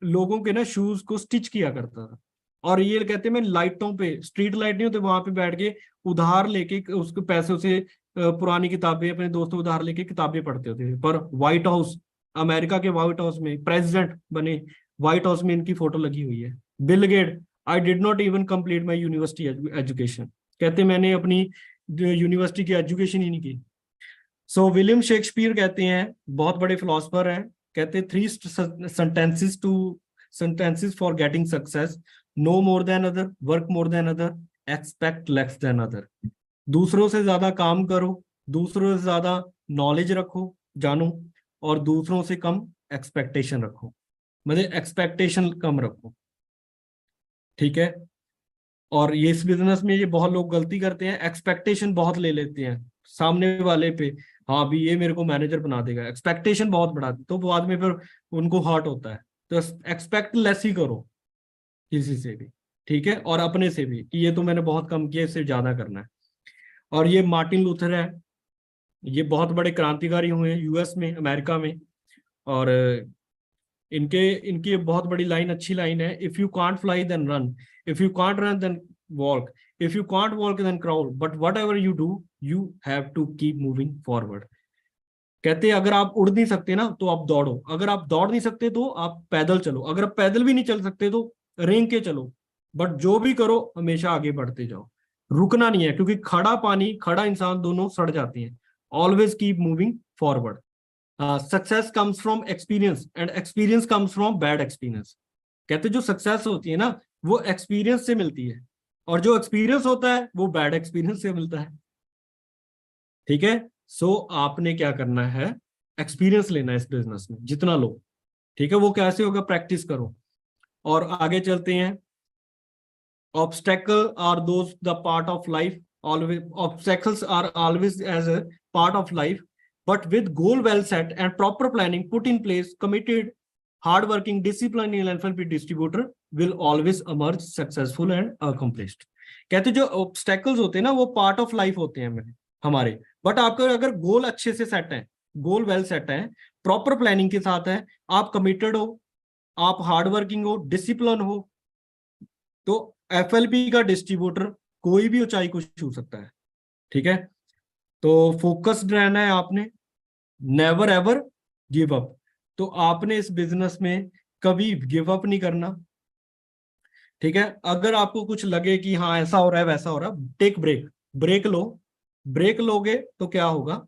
लोगों के ना शूज को स्टिच किया करता था। और ये कहते हैं मैं लाइटों पे, स्ट्रीट लाइट नहीं होते वहां पे बैठ के उधार लेके उसके पैसों से पुरानी किताबें अपने दोस्तों उधार लेके किताबें पढ़ते होते थे। पर व्हाइट हाउस, अमेरिका के व्हाइट हाउस में प्रेसिडेंट बने, व्हाइट हाउस में इनकी फोटो लगी हुई है। Bill Gate, I did not even complete my university education. कहते मैंने अपनी यूनिवर्सिटी की एजुकेशन ही नहीं की। सो विलियम शेक्सपियर कहते हैं, बहुत बड़े फिलोसफर हैं, कहते 3 sentences for getting success: no more than other, work more than other, expect less than other. दूसरों से ज्यादा काम करो, दूसरों से ज्यादा नॉलेज रखो, जानो, और दूसरों से कम एक्सपेक्टेशन रखो, मतलब एक्सपेक्टेशन कम रखो, ठीक है। और ये इस बिजनेस में ये बहुत लोग गलती करते हैं, एक्सपेक्टेशन बहुत ले लेते हैं सामने वाले पे। हाँ भी ये मेरे को मैनेजर बना देगा, एक्सपेक्टेशन बहुत बढ़ाते, तो बाद में फिर उनको हर्ट होता है। तो एक्सपेक्ट लेस ही करो किसी से भी, ठीक है, और अपने से भी, कि ये तो मैंने बहुत कम किया, इससे ज्यादा करना है। और ये मार्टिन लूथर है, ये बहुत बड़े क्रांतिकारी हुए हैं यूएस में, अमेरिका में। और इनके इनकी बहुत बड़ी लाइन, अच्छी लाइन है: if you can't fly then run, if you can't run then walk, if you can't walk then crawl, but whatever you do you have to keep moving forward. कहते हैं अगर आप उड़ नहीं सकते ना तो आप दौड़ो, अगर आप दौड़ नहीं सकते तो आप पैदल चलो, अगर आप पैदल भी नहीं चल सकते तो रेंग के चलो, बट जो भी करो हमेशा आगे बढ़ते जाओ, रुकना नहीं है, क्योंकि खड़ा पानी खड़ा इंसान दोनों सड़ जाते हैं। Always keep moving forward. Success comes from experience and experience comes from bad experience. कहते जो सक्सेस होती है ना वो एक्सपीरियंस से मिलती है, और जो एक्सपीरियंस होता है वो बैड एक्सपीरियंस से मिलता है, ठीक है। सो आपने क्या करना है, एक्सपीरियंस लेना है इस बिजनेस में जितना लो, ठीक है। वो कैसे होगा, प्रैक्टिस करो। और आगे चलते हैं। Obstacle are those the part of life, always obstacles are always as a part of life, but with goal well set and proper planning put in place, committed, hardworking, disciplined philanthropy distributor will always emerge successful and accomplished। कहते जो obstacles होते हैं ना वो part of life होते हैं हमारे, but आपका अगर गोल अच्छे से सेट है, गोल वेल सेट है, प्रॉपर प्लानिंग के साथ है, आप कमिटेड हो, आप हार्ड वर्किंग हो, डिसिप्लिन हो, तो FLP का डिस्ट्रीब्यूटर कोई भी ऊंचाई को छू सकता है, ठीक है। तो फोकस्ड रहना है आपने, नेवर एवर गिव अप। तो आपने इस बिजनेस में कभी गिव अप नहीं करना, ठीक है। अगर आपको कुछ लगे कि हाँ ऐसा हो रहा है वैसा हो रहा है, टेक ब्रेक, ब्रेक लो। ब्रेक लोगे तो क्या होगा,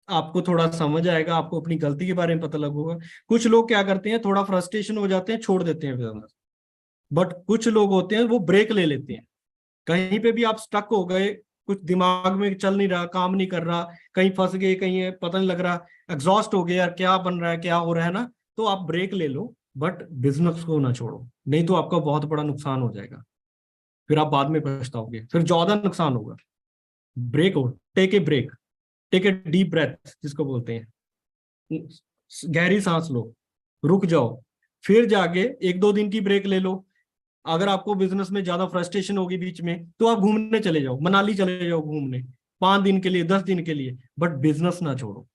आपको थोड़ा समझ आएगा, आपको अपनी गलती के बारे में पता लगेगा। कुछ लोग क्या करते हैं, थोड़ा फ्रस्ट्रेशन हो जाते हैं, छोड़ देते हैं बिजनेस। बट कुछ लोग होते हैं वो ब्रेक ले लेते हैं, कहीं पे भी आप स्टक हो गए, कुछ दिमाग में चल नहीं रहा, काम नहीं कर रहा, कहीं फंस गए, कहीं पता नहीं लग रहा, एग्जॉस्ट हो गए यार, क्या बन रहा है, क्या हो रहा है ना, तो आप ब्रेक ले लो, बट बिजनेस को ना छोड़ो, नहीं तो आपका बहुत बड़ा नुकसान हो जाएगा, फिर आप बाद में पछताओगे, फिर ज्यादा नुकसान होगा। ब्रेक हो, take a break, take a deep breath जिसको बोलते हैं, गहरी सांस लो, रुक जाओ, फिर जाके 1-2 दिन की ब्रेक ले लो। अगर आपको बिजनेस में ज्यादा फ्रस्ट्रेशन होगी बीच में तो आप घूमने चले जाओ, मनाली चले जाओ घूमने 5 दिन के लिए, 10 दिन के लिए, बट बिजनेस ना छोड़ो।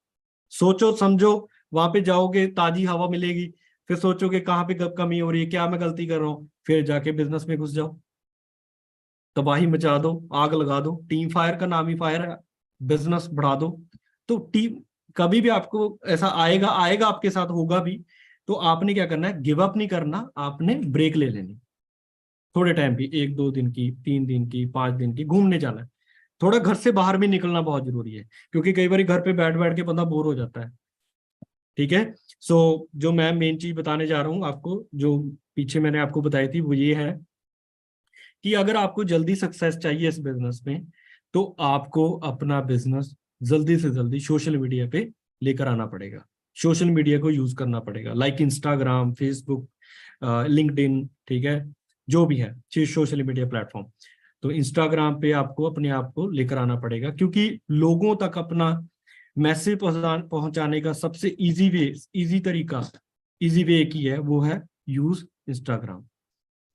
सोचो समझो, वहां पे जाओगे ताजी हवा मिलेगी, फिर सोचोगे कहाँ पे कमी हो रही है, क्या मैं गलती कर रहा हूँ, फिर जाके बिजनेस में घुस जाओ, तबाही मचा दो, आग लगा दो। टीम फायर का नाम ही फायर है, बिजनेस बढ़ा दो। तो टीम कभी भी आपको ऐसा आएगा आएगा आपके साथ होगा भी, तो आपने क्या करना है, गिव अप नहीं करना, आपने ब्रेक ले लेनी, थोड़े टाइम की, 1-2 दिन की, 3 दिन की, 5 दिन की, घूमने जाना है। थोड़ा घर से बाहर भी निकलना बहुत जरूरी है, क्योंकि कई बार घर पे बैठ बैठ के बंदा बोर हो जाता है। ठीक है। सो जो मैं मेन चीज बताने जा रहा हूँ आपको, जो पीछे मैंने आपको बताई थी, वो ये है कि अगर आपको जल्दी सक्सेस चाहिए इस बिजनेस में, तो आपको अपना बिजनेस जल्दी से जल्दी सोशल मीडिया पे लेकर आना पड़ेगा। सोशल मीडिया को यूज करना पड़ेगा, लाइक इंस्टाग्राम, फेसबुक, लिंक्डइन, ठीक है, जो भी है चीज सोशल मीडिया प्लेटफॉर्म। तो इंस्टाग्राम पे आपको अपने आप को लेकर आना पड़ेगा, क्योंकि लोगों तक अपना मैसेज पहुंचाने का सबसे इजी तरीका, इजी वे की है, वो है यूज इंस्टाग्राम।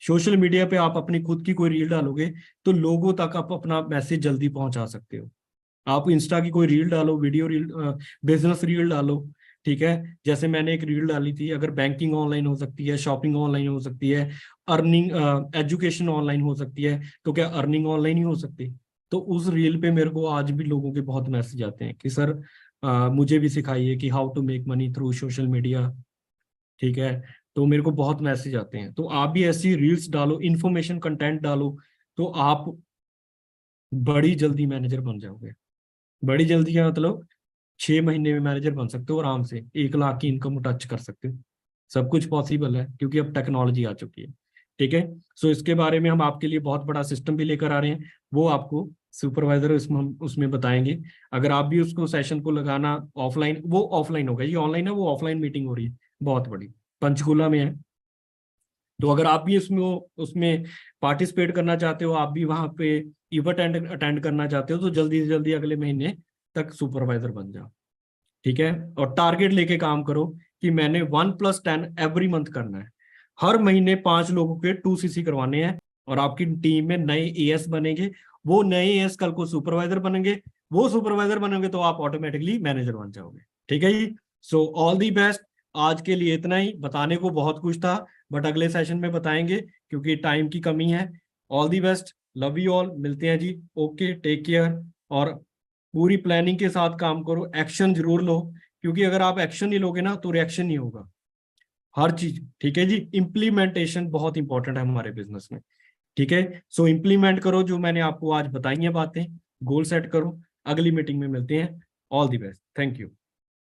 सोशल मीडिया पे आप अपनी खुद की कोई रील डालोगे तो लोगों तक आप अपना मैसेज जल्दी पहुंचा सकते हो। आप इंस्टा की कोई रील डालो, वीडियो रील, बिजनेस रील डालो, ठीक है। जैसे मैंने एक रील डाली थी, अगर बैंकिंग ऑनलाइन हो सकती है, शॉपिंग ऑनलाइन हो सकती है, अर्निंग, एजुकेशन ऑनलाइन हो सकती है, तो क्या अर्निंग ऑनलाइन ही हो सकती? तो उस रील पे मेरे को आज भी लोगों के बहुत मैसेज आते हैं कि सर मुझे भी सिखाइए कि how to make money through social media, ठीक है। तो मेरे को बहुत मैसेज आते हैं। तो आप भी ऐसी रील्स डालो, इंफॉर्मेशन कंटेंट डालो, तो आप बड़ी जल्दी मैनेजर बन जाओगे। बड़ी जल्दी का मतलब 6 महीने में मैनेजर बन सकते हो, आराम से 1 लाख की इनकम टच कर सकते हो। सब कुछ पॉसिबल है, क्योंकि अब टेक्नोलॉजी आ चुकी है। ठीक है। सो इसके बारे में हम आपके लिए बहुत बड़ा सिस्टम भी लेकर आ रहे हैं, वो आपको सुपरवाइजर उसमें हम उसमें बताएंगे। अगर आप भी उसको सेशन को लगाना, ऑफलाइन, वो ऑफलाइन होगा, ये ऑनलाइन है, वो ऑफलाइन मीटिंग हो रही है बहुत बड़ी, पंचकूला में है। तो अगर आप भी उसमें उसमें पार्टिसिपेट करना चाहते हो, आप भी वहां पे इवेंट अटेंड करना चाहते हो, तो जल्दी से जल्दी अगले महीने तक सुपरवाइजर बन जाओ। ठीक है। और टारगेट लेके काम करो कि मैंने 1+10 एवरी मंथ करना है। हर महीने 5 लोगों के 2CC करवाने हैं, और आपकी टीम में नए एएस बनेंगे। वो नए एएस कल को सुपरवाइजर बनेंगे, वो सुपरवाइजर बनेंगे तो आप ऑटोमेटिकली मैनेजर बन जाओगे। ठीक है जी। So all the best. आज के लिए इतना ही, बताने को बहुत कुछ था, बट अगले सेशन में बताएंगे, क्योंकि टाइम की कमी है। All the best, love you all, मिलते हैं जी। Okay, take care. और पूरी प्लानिंग के साथ काम करो, एक्शन जरूर लो, क्योंकि अगर आप एक्शन नहीं लोगे ना तो रिएक्शन नहीं होगा हर चीज। ठीक है जी। इम्प्लीमेंटेशन बहुत इंपॉर्टेंट है हमारे बिजनेस में। ठीक है। सो इम्प्लीमेंट करो जो मैंने आपको आज बताई है बातें, गोल सेट करो। अगली मीटिंग में मिलते हैं। All the best, thank you.